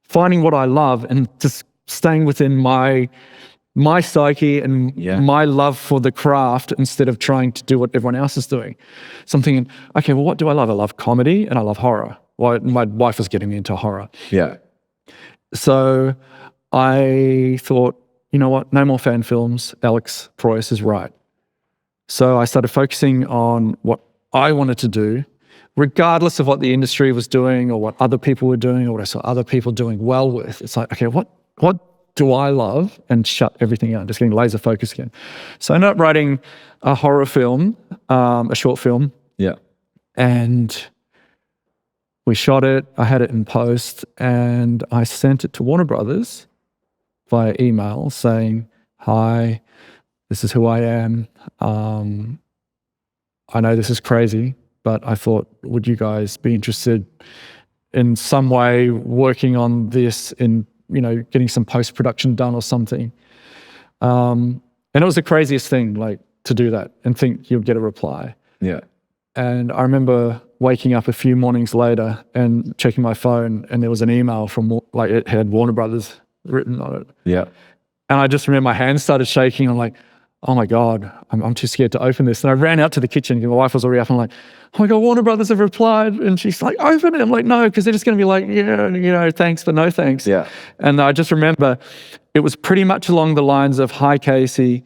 finding what I love and just staying within my psyche and my love for the craft, instead of trying to do what everyone else is doing. So I'm thinking, okay, well, what do I love? I love comedy and I love horror. Well, my wife was getting me into horror. Yeah. So I thought, you know what? No more fan films. Alex Proyas is right. So I started focusing on what I wanted to do, regardless of what the industry was doing or what other people were doing or what I saw other people doing well with. It's like, okay, what do I love? And shut everything out, just getting laser focused again. So I ended up writing a horror film, a short film. Yeah. And we shot it. I had it in post, and I sent it to Warner Brothers via email saying, hi, this is who I am. I know this is crazy, but I thought, would you guys be interested in some way working on this, in, getting some post-production done or something? And it was the craziest thing, like, to do that and think you'll get a reply. Yeah. And I remember waking up a few mornings later and checking my phone, and there was an email from, like, it had Warner Brothers written on it. Yeah. And I just remember my hands started shaking. I'm like, oh my God, I'm too scared to open this. And I ran out to the kitchen. My wife was already up. I'm like, oh my God, Warner Brothers have replied. And she's like, open it. I'm like, no, because they're just going to be like, yeah, thanks, but no thanks. Yeah. And I just remember it was pretty much along the lines of, hi, Kacey,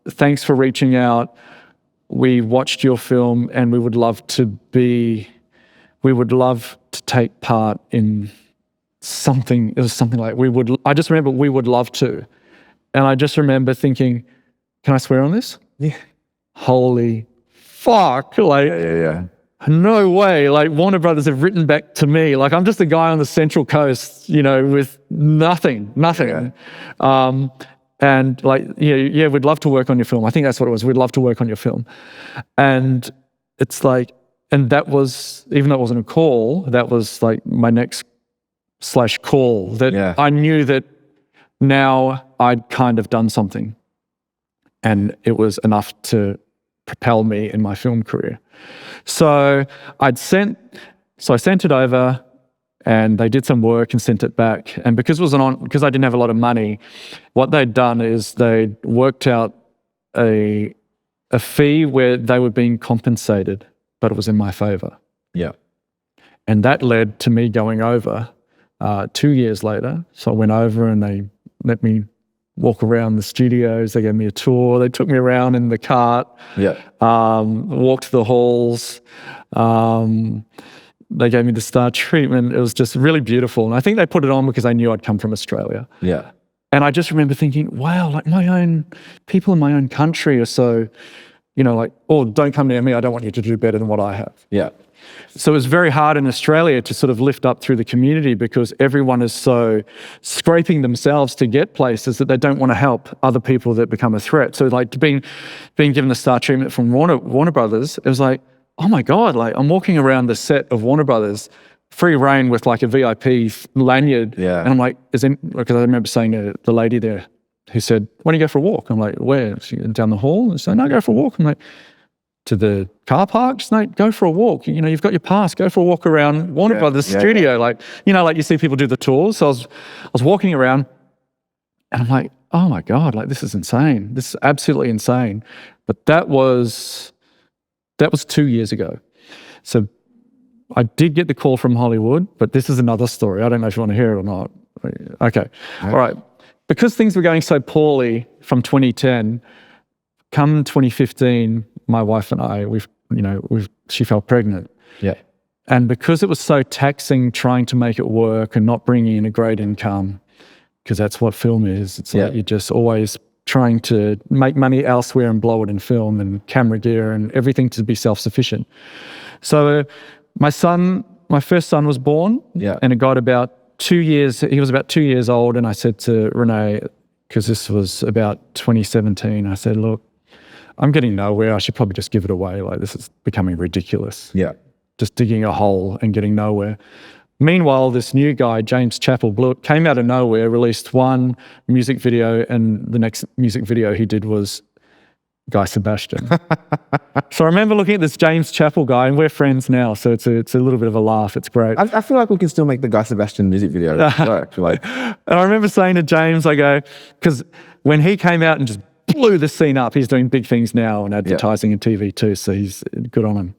thanks for reaching out. We watched your film and we would love to take part in something. It was something like, I just remember we would love to. And I just remember thinking, can I swear on this? Yeah. Holy fuck. Like, Yeah. no way. Like, Warner Brothers have written back to me. Like, I'm just a guy on the Central Coast, with nothing. Yeah. And like, yeah, we'd love to work on your film. I think that's what it was. We'd love to work on your film. And it's like, and that was, even though it wasn't a call, that was like my next /call that I knew that now I'd kind of done something and it was enough to propel me in my film career. So I sent it over and they did some work and sent it back. And because I didn't have a lot of money, what they'd done is they'd worked out a fee where they were being compensated, but it was in my favor. Yeah. And that led to me going over 2 years later. So I went over and they let me walk around the studios. They gave me a tour. They took me around in the cart. Yeah. Walked the halls. They gave me the star treatment. It was just really beautiful. And I think they put it on because they knew I'd come from Australia. Yeah. And I just remember thinking, wow, like my own people in my own country are so, like, oh, don't come near me. I don't want you to do better than what I have. Yeah. So it was very hard in Australia to sort of lift up through the community because everyone is so scraping themselves to get places that they don't want to help other people that become a threat. So like being given the star treatment from Warner Brothers, it was like, oh my God, like I'm walking around the set of Warner Brothers, free reign with like a VIP lanyard. Yeah. And I'm like, because I remember saying to the lady there who said, why don't you go for a walk? I'm like, where? She down the hall? And she said, no, go for a walk. I'm like, to the car park? No, go for a walk. You've got your pass. Go for a walk around Warner Brothers studio. Like you see people do the tours. So I was walking around and I'm like, oh my God, like this is insane. This is absolutely insane. But that was 2 years ago. So I did get the call from Hollywood, but this is another story. I don't know if you want to hear it or not. Okay. All right. Because things were going so poorly from 2010, come 2015, my wife and I, she fell pregnant. Yeah. And because it was so taxing trying to make it work and not bringing in a great income, because that's what film is. It's like you're just always trying to make money elsewhere and blow it in film and camera gear and everything to be self-sufficient. So my first son was born and it got about 2 years. He was about 2 years old. And I said to Renee, because this was about 2017, I said, look, I'm getting nowhere. I should probably just give it away. Like this is becoming ridiculous. Yeah. Just digging a hole and getting nowhere. Meanwhile, this new guy, James Chappell, came out of nowhere, released one music video, and the next music video he did was Guy Sebastian. So I remember looking at this James Chappell guy, and we're friends now, so it's a little bit of a laugh. It's great. I feel like we can still make the Guy Sebastian music video work. Like, and I remember saying to James, I go, because when he came out and just blew the scene up, he's doing big things now in advertising and TV too, so he's good on him.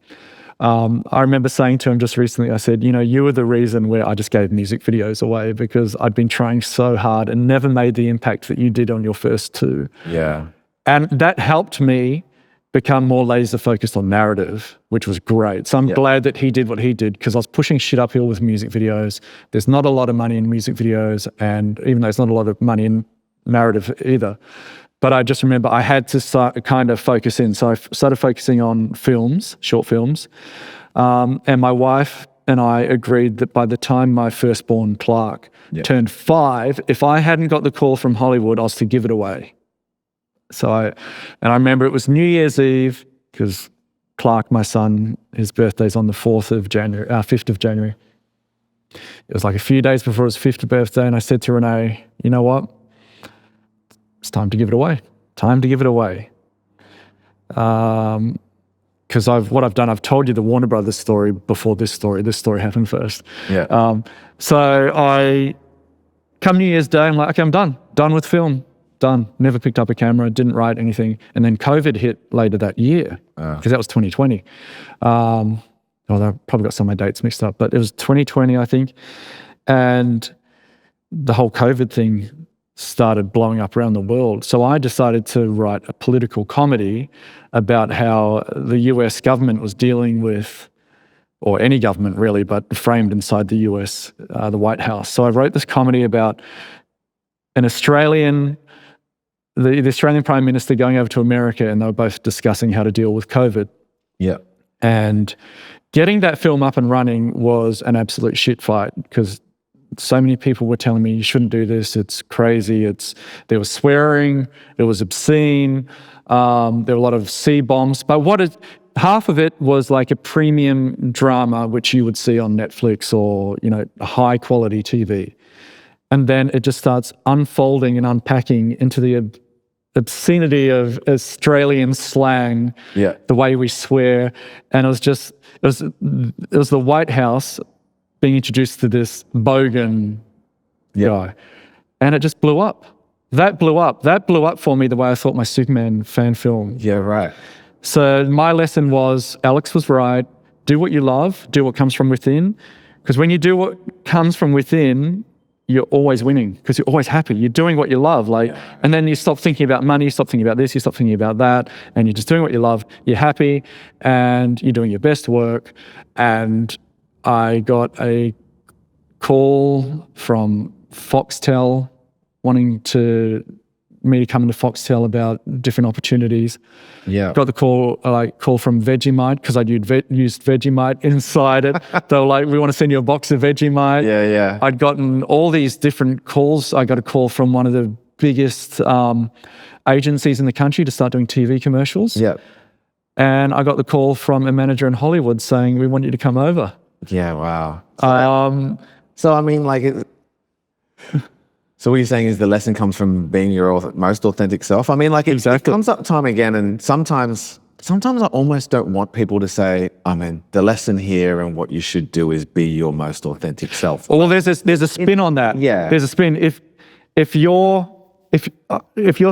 I remember saying to him just recently, I said, you were the reason where I just gave music videos away because I'd been trying so hard and never made the impact that you did on your first two. Yeah. And that helped me become more laser focused on narrative, which was great. So I'm glad that he did what he did because I was pushing shit uphill with music videos. There's not a lot of money in music videos, and even though there's not a lot of money in narrative either. But I just remember I had to kind of focus in. So I started focusing on films, short films. And my wife and I agreed that by the time my firstborn, Clark, turned 5, if I hadn't got the call from Hollywood, I was to give it away. So I remember it was New Year's Eve because Clark, my son, his birthday's on the 5th of January. It was like a few days before his 5th birthday. And I said to Renee, you know what? It's time to give it away. Because what I've done, I've told you the Warner Brothers story before this story. This story happened first. Yeah. So I come New Year's Day, I'm like, okay, I'm done with film. done. Never picked up a camera, didn't write anything. And then COVID hit later that year, because that was 2020. Although I probably got some of my dates mixed up, but it was 2020, I think. And the whole COVID thing started blowing up around the world. So I decided to write a political comedy about how the US government was dealing with, or any government really, but framed inside the US, the White House. So I wrote this comedy about an Australian, the Australian Prime Minister going over to America, and they were both discussing how to deal with COVID. Yeah. And getting that film up and running was an absolute shit fight, because so many people were telling me, you shouldn't do this, it's crazy, there was swearing, it was obscene, there were a lot of C-bombs, but half of it was like a premium drama which you would see on Netflix or, high quality TV. And then it just starts unfolding and unpacking into the obscenity of Australian slang, the way we swear. And it was the White House being introduced to this bogan guy. And it just blew up. That blew up for me the way I thought my Superman fan film. Yeah, right. So my lesson was, Alex was right, do what you love, do what comes from within. Because when you do what comes from within, you're always winning, because you're always happy. You're doing what you love. And then you stop thinking about money, you stop thinking about this, you stop thinking about that, and you're just doing what you love. You're happy, and you're doing your best work. And I got a call from Foxtel wanting me to come into Foxtel about different opportunities. Yeah. Got the call from Vegemite, because I'd used Vegemite inside it. They were like, we want to send you a box of Vegemite. Yeah. I'd gotten all these different calls. I got a call from one of the biggest agencies in the country to start doing TV commercials. Yeah. And I got the call from a manager in Hollywood saying, we want you to come over. Yeah, wow. So I mean, so what you're saying is the lesson comes from being your most authentic self. I mean, it comes up time again, and sometimes I almost don't want people to say, I mean, the lesson here and what you should do is be your most authentic self. Well, there's a spin on that. Yeah. There's a spin. If your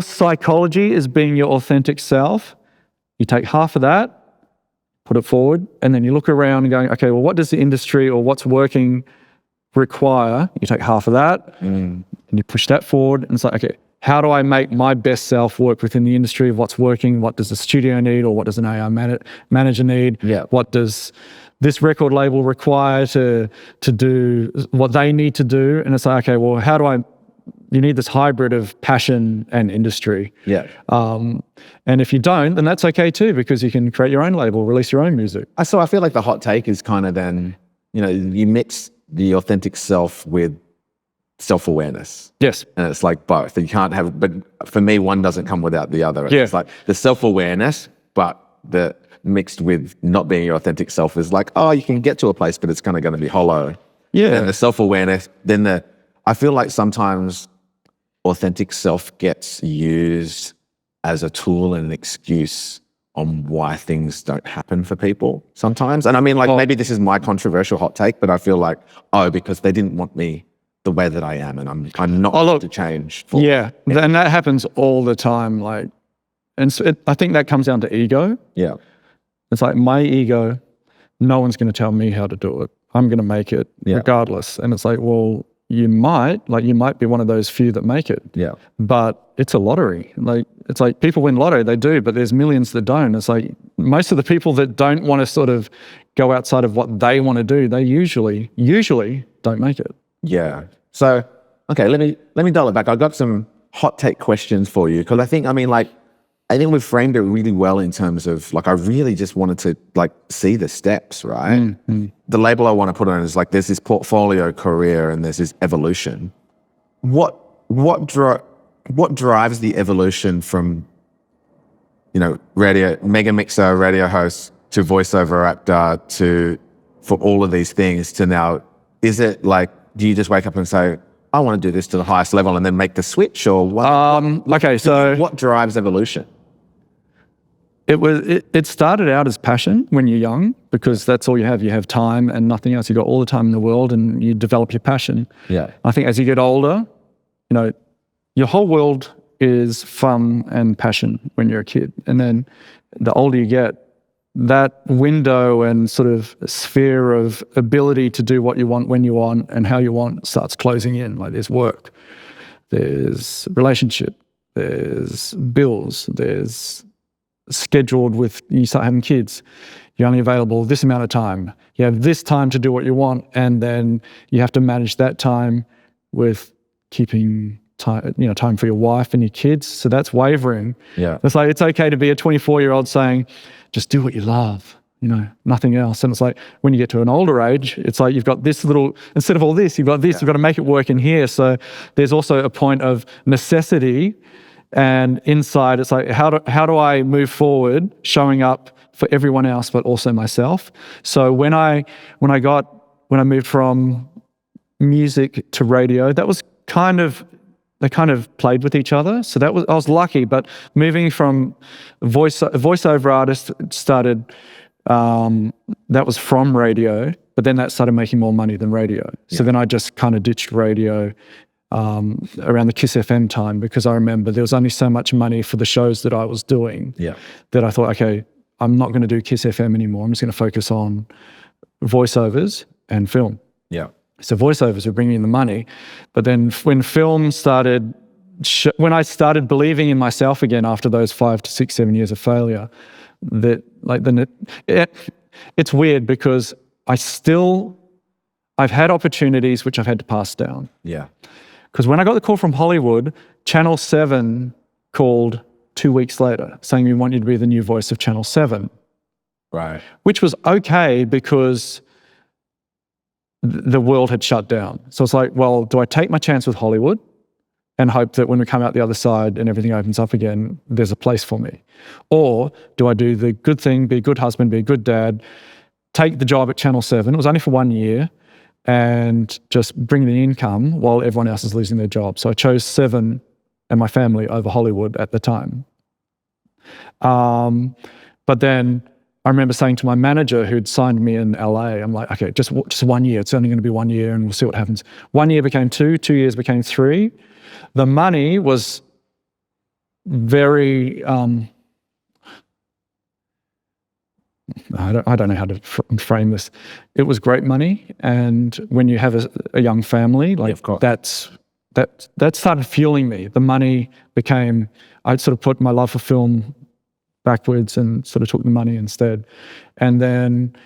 psychology is being your authentic self, you take half of that, put it forward, and then you look around and going, okay, well, what does the industry or what's working require? You take half of that and you push that forward, and it's like, okay, how do I make my best self work within the industry of what's working? What does the studio need, or what does an AI manager need? Yeah. What does this record label require to do what they need to do? And it's like, okay, well, you need this hybrid of passion and industry. Yeah. And if you don't, then that's okay too, because you can create your own label, release your own music. So I feel like the hot take is kind of then, you mix the authentic self with self-awareness. Yes. And it's like both. You can't have, but for me, one doesn't come without the other. Yeah. It's like the self-awareness, but the mixed with not being your authentic self is like, oh, you can get to a place, but it's kind of going to be hollow. Yeah. And the self-awareness, then I feel like sometimes authentic self gets used as a tool and an excuse on why things don't happen for people sometimes. And I mean, maybe this is my controversial hot take, but I feel like, because they didn't want me the way that I am, and I'm not to change. And that happens all the time. I think that comes down to ego. Yeah. It's like my ego, no one's going to tell me how to do it. I'm going to make it regardless. And it's like, well, you might be one of those few that make it. Yeah. But it's a lottery. It's like people win lotto, they do, but there's millions that don't. It's like most of the people that don't want to sort of go outside of what they want to do, they usually don't make it. Yeah. So, okay, let me dial it back. I've got some hot take questions for you, because I think we've framed it really well in terms of I really just wanted to see the steps, right? Mm-hmm. The label I want to put on is there's this portfolio career and there's this evolution. What drives the evolution from radio mega mixer, radio host, to voiceover actor, for all of these things to now? Is it do you just wake up and say, I want to do this to the highest level and then make the switch, or what? What drives evolution? It started out as passion when you're young, because that's all you have. You have time and nothing else. You've got all the time in the world, and you develop your passion. Yeah. I think as you get older, your whole world is fun and passion when you're a kid. And then the older you get, that window and sort of sphere of ability to do what you want, when you want, and how you want starts closing in. Like there's work, there's relationship, there's bills, there's scheduled with, you start having kids, you're only available this amount of time. You have this time to do what you want, and then you have to manage that time with keeping time for your wife and your kids. So that's wavering. Yeah. It's like, it's okay to be a 24-year-old saying, just do what you love, nothing else. And it's like, when you get to an older age, it's like you've got this little, instead of all this, you've got this, you've got to make it work in here. So there's also a point of necessity, and inside it's like, how do I move forward, showing up for everyone else, but also myself. So when I moved from music to radio, that was they kind of played with each other. So I was lucky, but moving from voiceover artist started, that was from radio, but then that started making more money than radio. So then I just kind of ditched radio around the Kiss FM time, because I remember there was only so much money for the shows that I was doing that I thought, okay, I'm not going to do Kiss FM anymore. I'm just going to focus on voiceovers and film. Yeah. So voiceovers were bringing in the money, but then when film started, when I started believing in myself again after those 5 to 6, 7 years of failure, that it's weird because I've had opportunities which I've had to pass down. Yeah. Because when I got the call from Hollywood, Channel 7 called 2 weeks later saying, we want you to be the new voice of Channel 7. Right. Which was okay because the world had shut down. So it's like, well, do I take my chance with Hollywood and hope that when we come out the other side and everything opens up again, there's a place for me? Or do I do the good thing, be a good husband, be a good dad, take the job at Channel 7, it was only for 1 year, and just bring the income while everyone else is losing their job. So I chose 7 and my family over Hollywood at the time. But then I remember saying to my manager who'd signed me in LA, I'm like, okay, just 1 year. It's only going to be 1 year and we'll see what happens. 1 year became 2, 2 years became 3. The money was very, I don't know how to frame this. It was great money. And when you have a young family, like that started fueling me. The money became, I'd sort of put my love for film backwards and sort of took the money instead. And then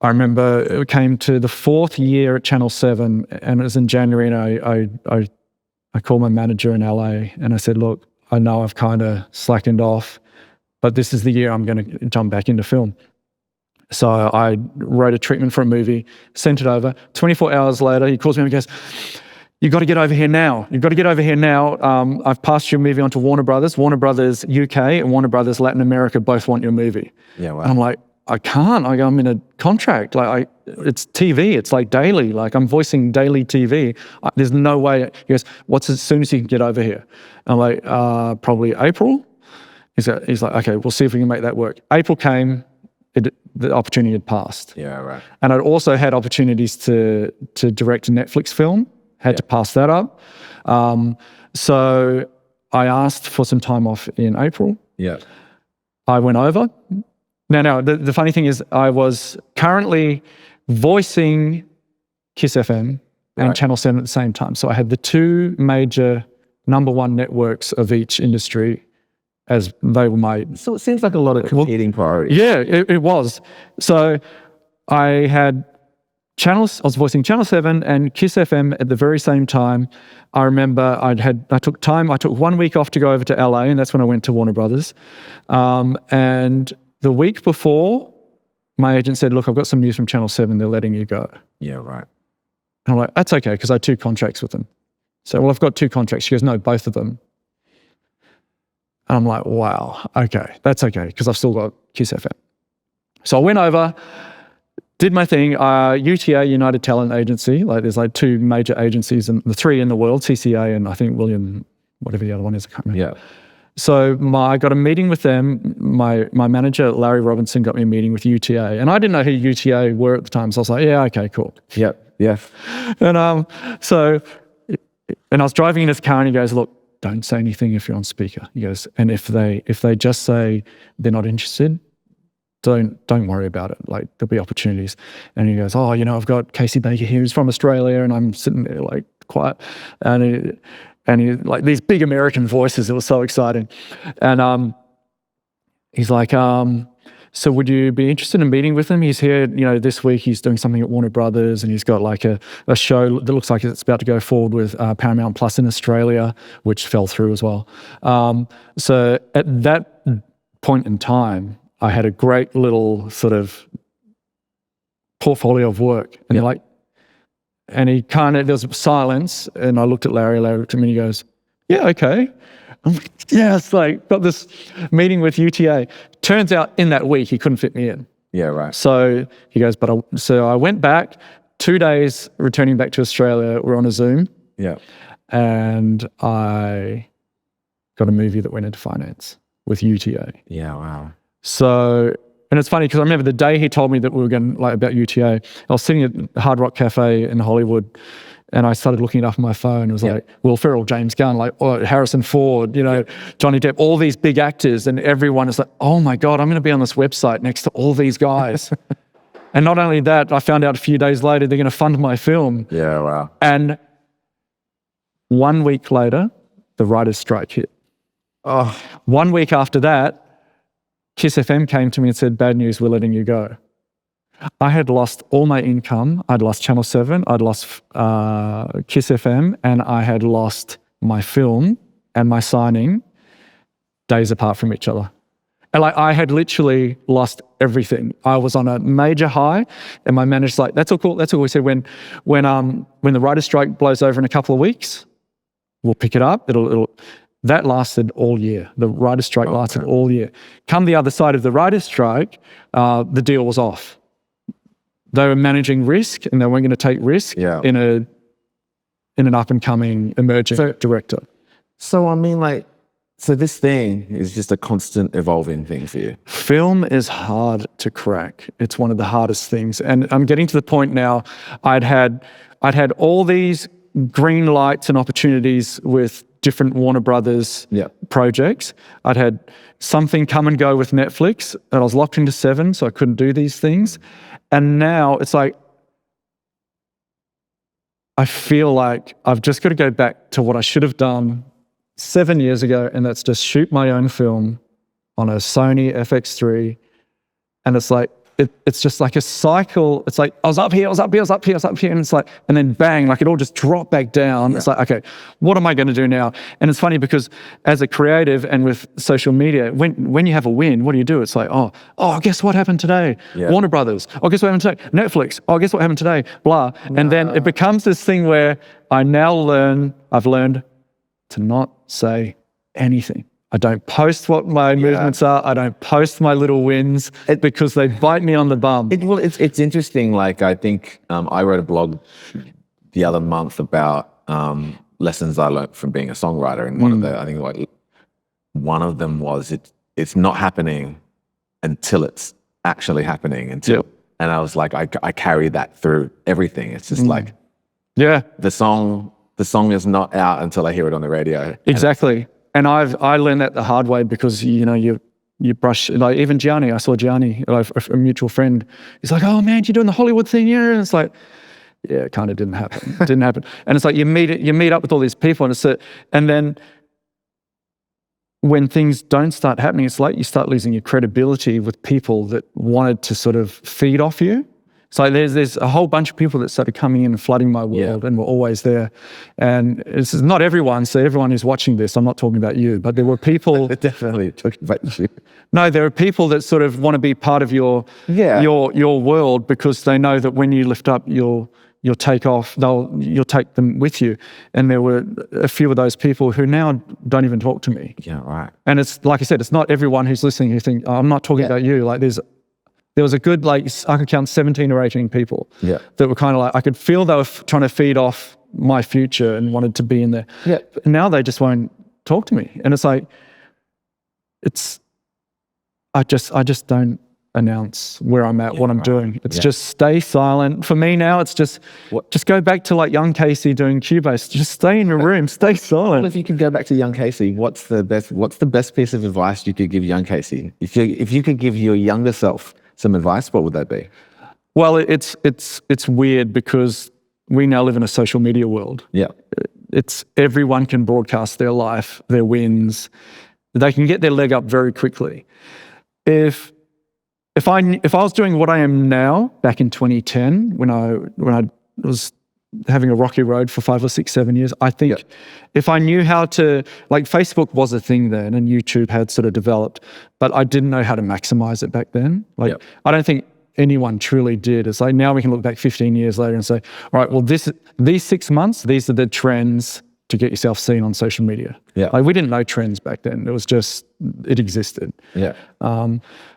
I remember it came to the 4th year at Channel 7, and it was in January, and I called my manager in LA and I said, look, I know I've kind of slackened off, but this is the year I'm going to jump back into film. So I wrote a treatment for a movie, sent it over. 24 hours later, he calls me and he goes, you've got to get over here now. You've got to get over here now. I've passed your movie on to Warner Brothers UK and Warner Brothers Latin America both want your movie. Yeah, wow. And I'm like, I can't. I'm in a contract. It's TV. It's like daily. Like I'm voicing daily TV. There's no way. He goes, what's as soon as you can get over here? I'm like, probably April. He's like, okay, we'll see if we can make that work. April came. The opportunity had passed. Yeah, right. And I'd also had opportunities to direct a Netflix film. Had to pass that up. So I asked for some time off in April. Yeah. I went over. Now, the funny thing is I was currently voicing Kiss FM and Channel 7 at the same time. So I had the 2 major #1 networks of each industry as they were my... So it seems like a lot of competing priorities. Yeah, it was. So I had... I was voicing Channel 7 and Kiss FM at the very same time. I remember I took 1 week off to go over to LA, and that's when I went to Warner Brothers. And the week before, my agent said, look, I've got some news from Channel 7, they're letting you go. Yeah, right. And I'm like, that's okay, because I had 2 contracts with them. So, well, I've got 2 contracts. She goes, no, both of them. And I'm like, wow, okay, that's okay, because I've still got Kiss FM. So I went over, did my thing, UTA, United Talent Agency, there's 2 major agencies, and the 3 in the world, CCA and I think William, whatever the other one is, I can't remember. Yeah. So I got a meeting with them. My manager, Larry Robinson, got me a meeting with UTA. And I didn't know who UTA were at the time, so I was like, yeah, okay, cool. Yep, yeah. And I was driving in his car and he goes, look, don't say anything if you're on speaker. He goes, and if they just say they're not interested, don't worry about it. Like, there'll be opportunities. And he goes, oh, I've got Kacey Baker here. He's from Australia, and I'm sitting there like quiet, and he like these big American voices. It was so exciting, and he's like, so would you be interested in meeting with him? He's here, this week. He's doing something at Warner Brothers, and he's got like a show that looks like it's about to go forward with Paramount Plus in Australia, which fell through as well. So at that point in time, I had a great little sort of portfolio of work, and he there was silence, and I looked at Larry looked at me, and he goes, yeah, okay. I'm like, yeah, it's like, got this meeting with UTA. Turns out in that week, he couldn't fit me in. Yeah, right. So he goes, so I went back, 2 days returning back to Australia, we're on a Zoom. Yeah. And I got a movie that went into finance with UTA. Yeah, wow. So, and it's funny because I remember the day he told me that we were going to, about UTA, I was sitting at Hard Rock Cafe in Hollywood, and I started looking it up on my phone. It was like Will Ferrell, James Gunn, Harrison Ford, Johnny Depp, all these big actors, and everyone is like, oh my God, I'm going to be on this website next to all these guys. And not only that, I found out a few days later they're going to fund my film. Yeah, wow. And 1 week later, the writer's strike hit. Oh. 1 week after that, Kiss FM came to me and said, bad news, we're letting you go. I had lost all my income. I'd lost Channel 7, I'd lost Kiss FM, and I had lost my film and my signing days apart from each other. And I had literally lost everything. I was on a major high, and my manager's like, that's all cool. That's all we said. When the writer's strike blows over in a couple of weeks, we'll pick it up. That lasted all year. The writer's strike lasted all year. Come the other side of the writer's strike, the deal was off. They were managing risk, and they weren't going to take risk in an up-and-coming emerging director. So, I mean, so this thing is just a constant evolving thing for you. Film is hard to crack. It's one of the hardest things. And I'm getting to the point now, I'd had all these green lights and opportunities with different Warner Brothers projects. I'd had something come and go with Netflix, and I was locked into 7, so I couldn't do these things. And now it's like, I feel like I've just got to go back to what I should have done 7 years ago, and that's just shoot my own film on a Sony FX3. And it's like, it's just like a cycle. It's like, I was up here, and it's like, and then bang, like it all just dropped back down. It's like, okay, what am I going to do now? And it's funny because as a creative and with social media, when you have a win, what do? It's like, oh, guess what happened today? Warner Brothers. Oh, guess what happened today? Netflix. Oh, guess what happened today? Blah. And then it becomes this thing where I've learned to not say anything. I don't post what my movements are. I don't post my little wins because they bite me on the bum. It's interesting. Like, I think I wrote a blog the other month about lessons I learned from being a songwriter. And one of them was it's not happening until it's actually happening. And I was like, I carry that through everything. It's just like, the song is not out until I hear it on the radio. Exactly. And I learned that the hard way because, you brush, like even Gianni, I saw Gianni, a mutual friend. He's like, oh man, you're doing the Hollywood thing, yeah? And it's like, yeah, it kind of didn't happen. It didn't happen. And it's like you meet up with all these people, and then when things don't start happening, it's like you start losing your credibility with people that wanted to sort of feed off you. So there's a whole bunch of people that started coming in and flooding my world and were always there. And it's not everyone, so everyone who's watching this, I'm not talking about you, but there were people... Definitely talking about you. No, there are people that sort of want to be part of your world because they know that when you lift up, you'll take off, you'll take them with you. And there were a few of those people who now don't even talk to me. Yeah, right. And it's, like I said, it's not everyone who's listening who think, oh, I'm not talking about you. Like there was a good, I could count 17 or 18 people that were kind of like, I could feel they were trying to feed off my future and wanted to be in there. Yeah. But now they just won't talk to me. And it's like, I just don't announce where I'm at, what I'm doing. It's just stay silent. For me now, it's just go back to like young Kacey doing Cubase. Just stay in your room, stay silent. Well, if you can go back to young Kacey, what's the best piece of advice you could give young Kacey? If you could give your younger self some advice, what would that be? Well, it's weird because we now live in a social media world. Yeah. It's everyone can broadcast their life, their wins. They can get their leg up very quickly. If I was doing what I am now back in 2010, when I was having a rocky road for 5 or 6, 7 years, I think if I knew how to, like Facebook was a thing then and YouTube had sort of developed, but I didn't know how to maximize it back then. Like I don't think anyone truly did. It's like now we can look back 15 years later and say, all right, well, these 6 months, these are the trends to get yourself seen on social media. Yeah. Like we didn't know trends back then. It was just, it existed. Yeah.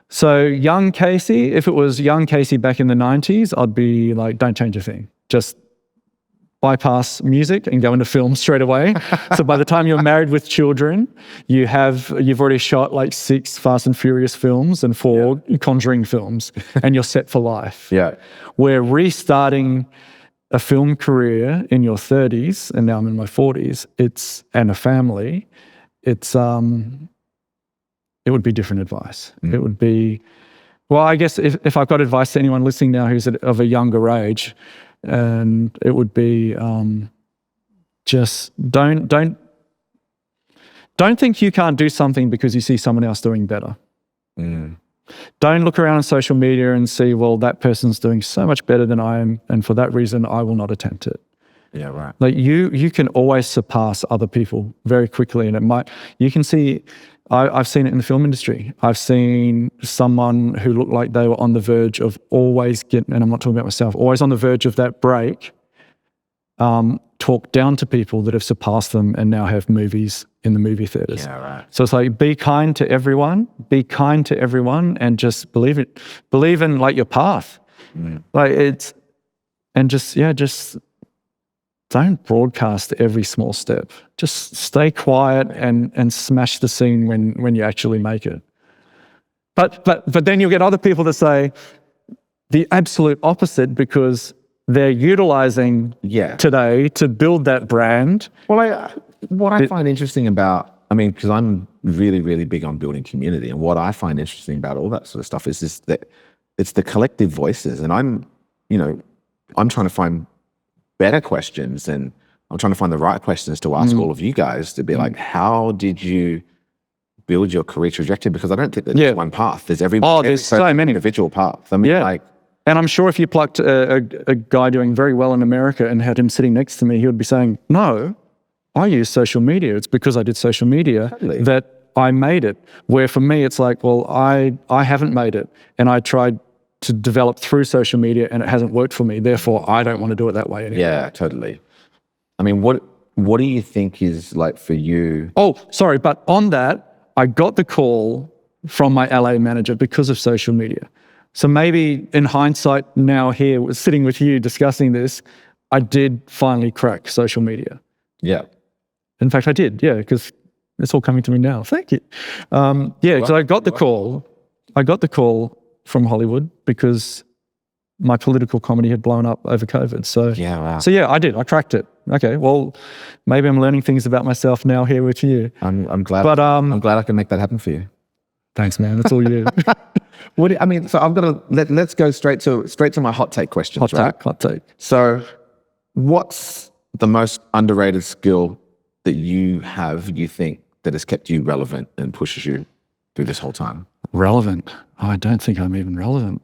So young Kacey, if it was young Kacey back in the 90s, I'd be like, don't change a thing. Just bypass music and go into film straight away. So by the time you're married with children, you've already shot like 6 Fast and Furious films and 4 Conjuring films, and you're set for life. Yeah. We're restarting a film career in your 30s, and now I'm in my 40s. And a family. It would be different advice. It would be, well, I guess if I've got advice to anyone listening now who's of a younger age, and it would be just don't think you can't do something because you see someone else doing better. Don't look around on social media and see, well, that person's doing so much better than I am, and for that reason, I will not attempt it. Yeah, right. Like you can always surpass other people very quickly, and you can see. I've seen it in the film industry. I've seen someone who looked like they were on the verge of always getting, and I'm not talking about myself, always on the verge of that break, talk down to people that have surpassed them and now have movies in the movie theaters. Yeah, right. So it's like, be kind to everyone, and just believe in like your path. Like just don't broadcast every small step. Just stay quiet and smash the scene when you actually make it. But then you'll get other people that say the absolute opposite because they're utilizing today to build that brand. Well, what I find interesting about, because I'm really, really big on building community, and what I find interesting about all that sort of stuff is that it's the collective voices, and I'm trying to find better questions, and I'm trying to find the right questions to ask all of you guys to be like, how did you build your career trajectory? Because I don't think there's one path. There's there's so many individual paths. And I'm sure if you plucked a guy doing very well in America and had him sitting next to me, he would be saying, no, I use social media. It's because I did social media that I made it. Where for me, it's like, well, I haven't made it, and I tried to develop through social media and it hasn't worked for me. Therefore, I don't want to do it that way anymore. Yeah, totally. What do you think is like for you? Oh, sorry. But on that, I got the call from my LA manager because of social media. So maybe in hindsight now here, sitting with you discussing this, I did finally crack social media. Yeah. In fact, I did. Yeah, because it's all coming to me now. Thank you. So I got the call. From Hollywood because my political comedy had blown up over COVID. So I did. I cracked it. Okay, well, maybe I'm learning things about myself now here with you. I'm glad. But I'm glad I can make that happen for you. Thanks, man. That's all you. So I'm gonna let's go straight to my hot take questions. Hot take. So, what's the most underrated skill that you think that has kept you relevant and pushes you through this whole time? Relevant? I don't think I'm even relevant.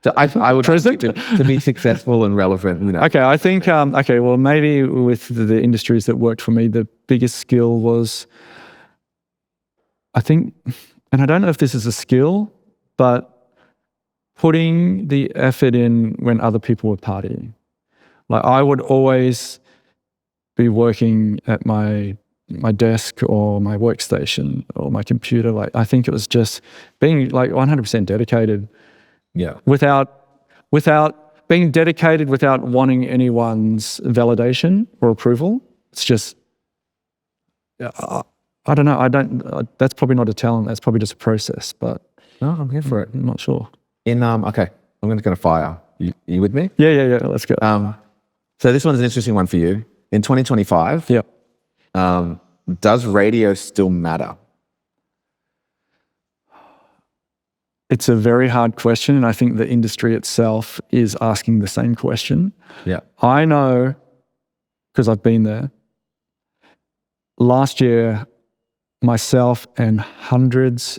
So I would to be successful and relevant. Okay, I think. Well, maybe with the industries that worked for me, the biggest skill was, I think, and I don't know if this is a skill, but putting the effort in when other people were partying. Like I would always be working at my desk or my workstation or my computer. Like I think it was just being like 100% dedicated. Yeah. Without being dedicated, without wanting anyone's validation or approval. It's just, I don't know. That's probably not a talent. That's probably just a process. But No, I'm here for it. I'm not sure. Okay, I'm going to fire. You with me? Yeah. Let's go. So this one's an interesting one for you. In 2025, Yeah. Does radio still matter? It's a very hard question, and I think the industry itself is asking the same question. Yeah. I know, because I've been there. Last year, myself and hundreds,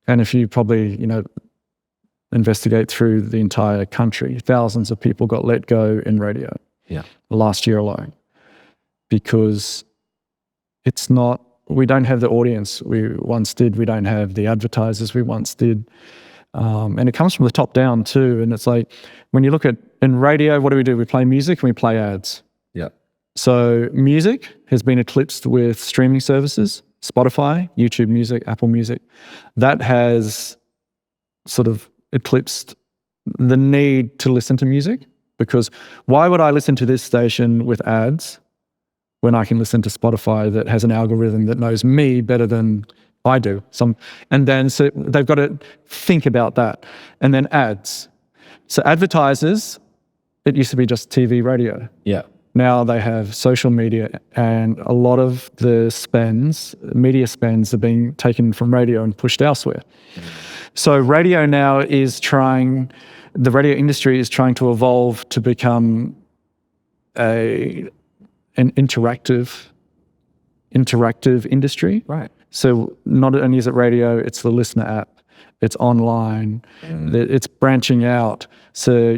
and if you probably, investigate through the entire country, thousands of people got let go in radio. Yeah. Last year alone, because we don't have the audience we once did. We don't have the advertisers we once did. And it comes from the top down too. And it's like, when you look at in radio, what do? We play music and we play ads. Yeah. So music has been eclipsed with streaming services, Spotify, YouTube Music, Apple Music. That has sort of eclipsed the need to listen to music, because why would I listen to this station with ads when I can listen to Spotify that has an algorithm that knows me better than I do? And then so they've got to think about that. And then ads. So advertisers, it used to be just TV, radio. Yeah. Now they have social media, and a lot of the media spends are being taken from radio and pushed elsewhere. So radio now the radio industry is trying to evolve to become an interactive industry. Right. So not only is it radio, it's the listener app, it's online, it's branching out. So,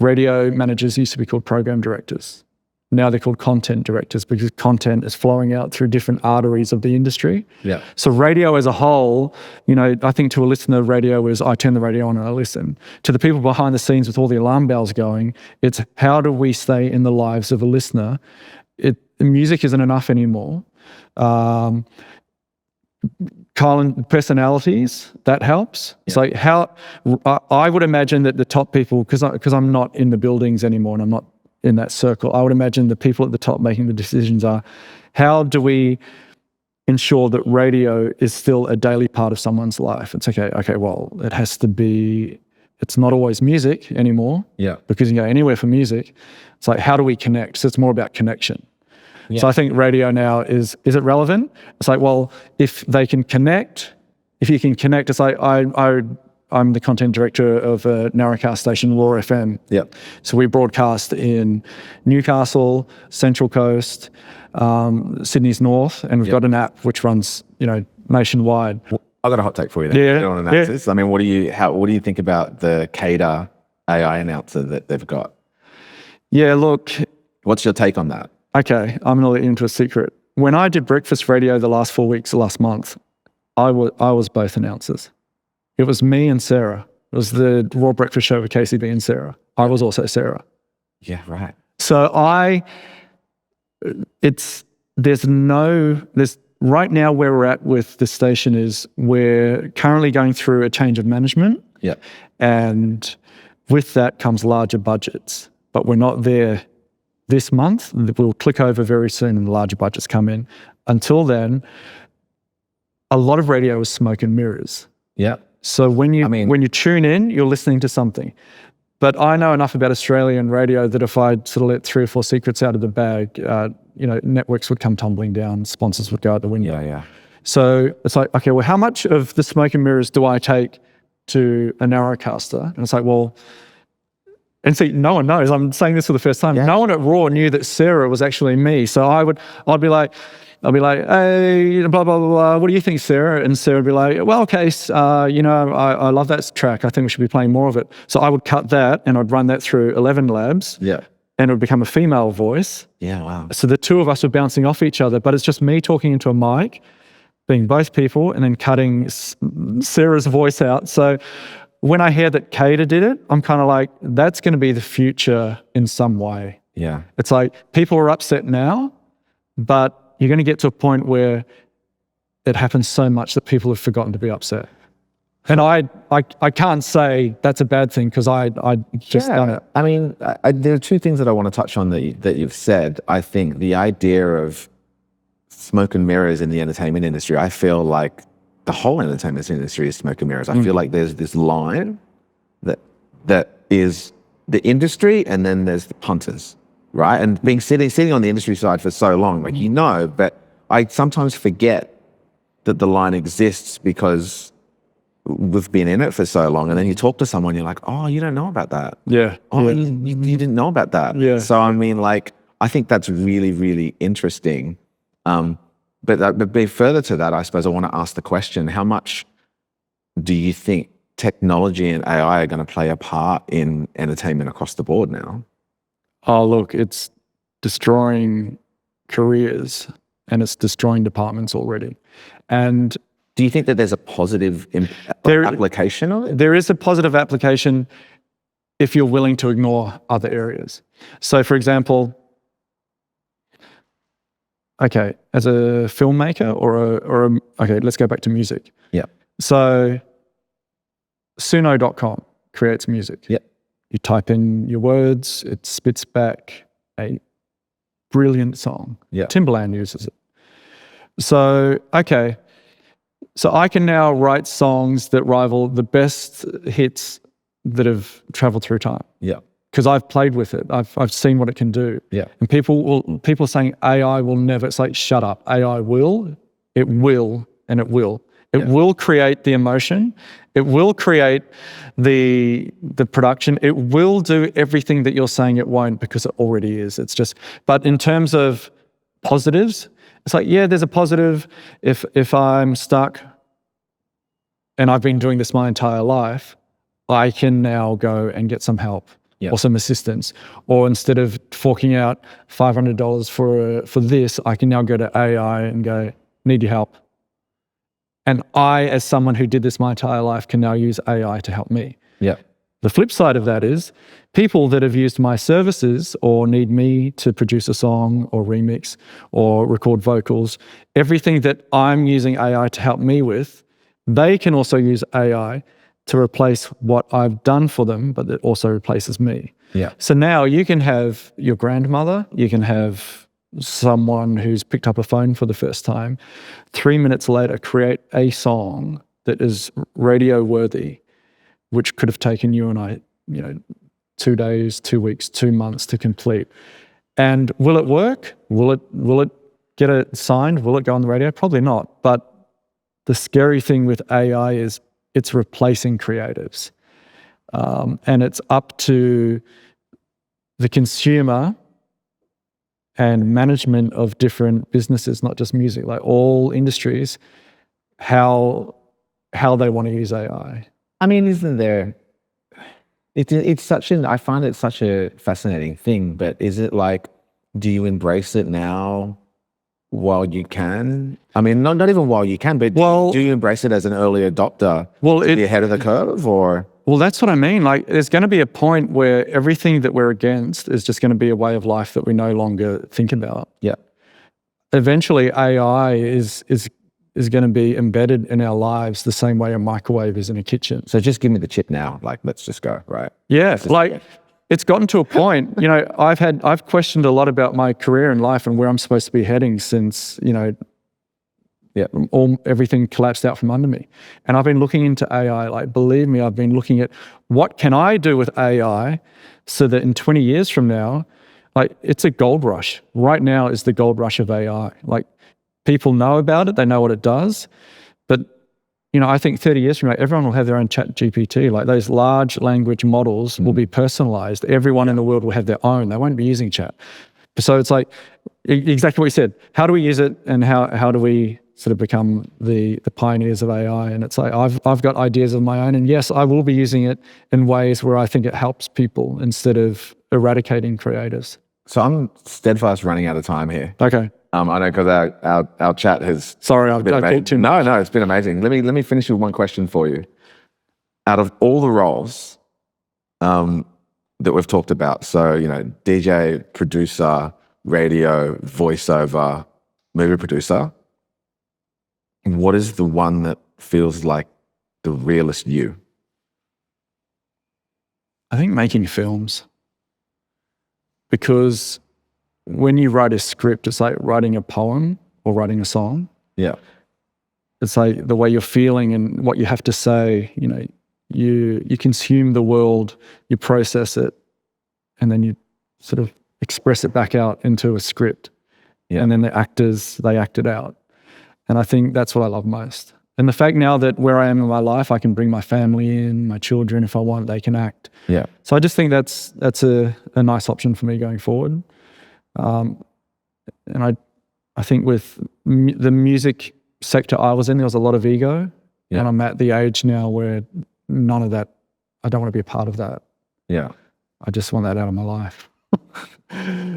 radio managers used to be called program directors. Now they're called content directors, because content is flowing out through different arteries of the industry. Yeah. So radio as a whole, I think to a listener, radio is I turn the radio on and I listen. To the people behind the scenes with all the alarm bells going, it's how do we stay in the lives of a listener? Music isn't enough anymore. Personalities, that helps. Yeah. So I would imagine that the top people, because I'm not in the buildings anymore and I'm not in that circle, I would imagine the people at the top making the decisions are, how do we ensure that radio is still a daily part of someone's life? It's okay, well, it has to be, it's not always music anymore. Yeah. Because you can go anywhere for music. It's like, how do we connect? So it's more about connection. Yeah. So I think radio now is it relevant? It's like, well, if you can connect, it's like I'm the content director of a narrowcast station, Raw FM. Yeah. So we broadcast in Newcastle, Central Coast, Sydney's North, and we've got an app which runs, nationwide. I've got a hot take for you there. Yeah. On announcers. I mean, what do you think about the Cater AI announcer that they've got? Yeah, look. What's your take on that? Okay, I'm going to let you into a secret. When I did breakfast radio the last 4 weeks, last month, I was both announcers. It was me and Sarah. It was the Raw Breakfast Show with Kacey Baker and Sarah. I was also Sarah. Yeah, right. So right now where we're at with the station is we're currently going through a change of management. Yeah. And with that comes larger budgets, but we're not there this month. We'll click over very soon and the larger budgets come in. Until then, a lot of radio is smoke and mirrors. Yeah. So when you tune in, you're listening to something. But I know enough about Australian radio that if I sort of let 3 or 4 secrets out of the bag, networks would come tumbling down, sponsors would go out the window. Yeah. So it's like, okay, well, how much of the smoke and mirrors do I take to a narrowcaster? And it's like, well, and see, no one knows. I'm saying this for the first time. Yeah. No one at Raw knew that Sarah was actually me. So I'd be like, hey, blah, blah, blah, blah. What do you think, Sarah? And Sarah would be like, well, Case, I love that track. I think we should be playing more of it. So I would cut that and I'd run that through 11 labs. Yeah. And it would become a female voice. Yeah, wow. So the two of us were bouncing off each other, but it's just me talking into a mic, being both people, and then cutting Sarah's voice out. So when I hear that Cater did it, I'm kind of like, that's going to be the future in some way. Yeah. It's like people are upset now, but you're going to get to a point where it happens so much that people have forgotten to be upset. And I can't say that's a bad thing because I just done it. I mean, there are 2 things that I want to touch on that you've said. I think the idea of smoke and mirrors in the entertainment industry, I feel like the whole entertainment industry is smoke and mirrors. I feel like there's this line that is the industry, and then there's the punters, right? And sitting on the industry side for so long, like, but I sometimes forget that the line exists because we've been in it for so long. And then you talk to someone, you're like, oh, you don't know about that. Yeah. Oh, you didn't know about that. Yeah. So, I mean, like, I think that's really, really interesting. But be further to that, I suppose I want to ask the question, how much do you think technology and AI are going to play a part in entertainment across the board now? Oh, look, it's destroying careers and it's destroying departments already. And do you think that there's a positive application of it? There is a positive application if you're willing to ignore other areas. So, for example, okay, as a filmmaker okay, let's go back to music. Yeah. So, Suno.com creates music. Yeah. You type in your words, it spits back a brilliant song. Yeah. Timbaland uses it. So, okay, so I can now write songs that rival the best hits that have traveled through time. Yeah. Because I've played with it. I've seen what it can do. Yeah. And people are saying AI will never. It's like, shut up. AI will, it will, and it will. It will create the emotion. It will create the production. It will do everything that you're saying it won't, because it already is. It's just, but in terms of positives, it's like, yeah, there's a positive. If I'm stuck and I've been doing this my entire life, I can now go and get some help. Yeah. Or some assistance, or instead of forking out $500 for this, I can now go to AI and go, need your help. And I, as someone who did this my entire life, can now use AI to help me. Yeah. The flip side of that is people that have used my services or need me to produce a song or remix or record vocals, everything that I'm using AI to help me with, they can also use AI to replace what I've done for them, but it also replaces me. Yeah. So now you can have your grandmother, you can have someone who's picked up a phone for the first time, 3 minutes later create a song that is radio worthy, which could have taken you and I, 2 days, 2 weeks, 2 months to complete. And will it work? Will it get it signed? Will it go on the radio? Probably not. But the scary thing with AI is it's replacing creatives. And it's up to the consumer and management of different businesses, not just music, like all industries, how they want to use AI. I mean, isn't there, I find it such a fascinating thing, but is it like, do you embrace it now while you can? I mean, not even while you can, but do you embrace it as an early adopter to be ahead of the curve, or? Well, that's what I mean. Like, there's going to be a point where everything that we're against is just going to be a way of life that we no longer think about. Yeah. Eventually, AI is going to be embedded in our lives the same way a microwave is in a kitchen. So just give me the chip now. Like, let's just go, right? Yeah, it's gotten to a point, I've questioned a lot about my career in life and where I'm supposed to be heading since, everything collapsed out from under me. And I've been looking into AI, like, believe me, I've been looking at what can I do with AI so that in 20 years from now, like, it's a gold rush. Right now is the gold rush of AI. Like, people know about it, they know what it does, but I think 30 years from now, everyone will have their own chat GPT. Like, those large language models will be personalized. Everyone in the world will have their own. They won't be using chat. So it's like exactly what you said. How do we use it, and how do we sort of become the pioneers of AI? And it's like, I've got ideas of my own, and yes, I will be using it in ways where I think it helps people instead of eradicating creators. So I'm steadfast running out of time here. Okay. I know, because our chat has. Sorry, I've talked too much. No, it's been amazing. Let me finish with one question for you. Out of all the roles that we've talked about, so DJ, producer, radio, voiceover, movie producer, what is the one that feels like the realest you? I think making films, because when you write a script, it's like writing a poem or writing a song. Yeah. It's like the way you're feeling and what you have to say. You know, you consume the world, you process it, and then you sort of express it back out into a script. Yeah. And then the actors, they act it out. And I think that's what I love most. And the fact now that where I am in my life, I can bring my family in, my children, if I want, they can act. Yeah. So I just think that's a nice option for me going forward. And I think with the music sector I was in, there was a lot of ego. Yeah. And I'm at the age now where none of that, I don't want to be a part of that. Yeah. I just want that out of my life.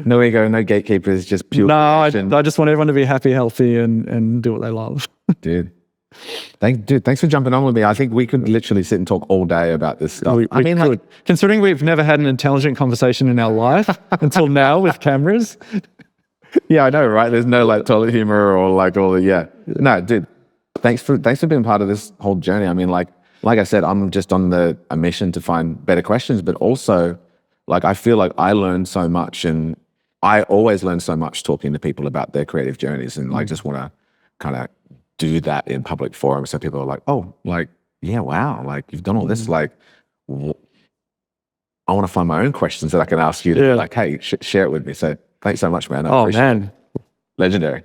No ego, no gatekeepers, just pure. No, I passion. just want everyone to be happy, healthy, and do what they love. Dude, thanks for jumping on with me. I think we could literally sit and talk all day about this stuff. I mean, like, considering we've never had an intelligent conversation in our life until now with cameras. Yeah, I know, right? There's no like toilet humor or like all the, yeah. No, dude, thanks for being part of this whole journey. I mean, like I said, I'm just on a mission to find better questions, but also like I feel like I learned so much, and I always learn so much talking to people about their creative journeys, and like just want to kind of do that in public forums so people are like, oh, like, yeah, wow, like you've done all this, like I want to find my own questions that I can ask you to like, hey, share it with me. So thanks so much, man. I appreciate it. Legendary.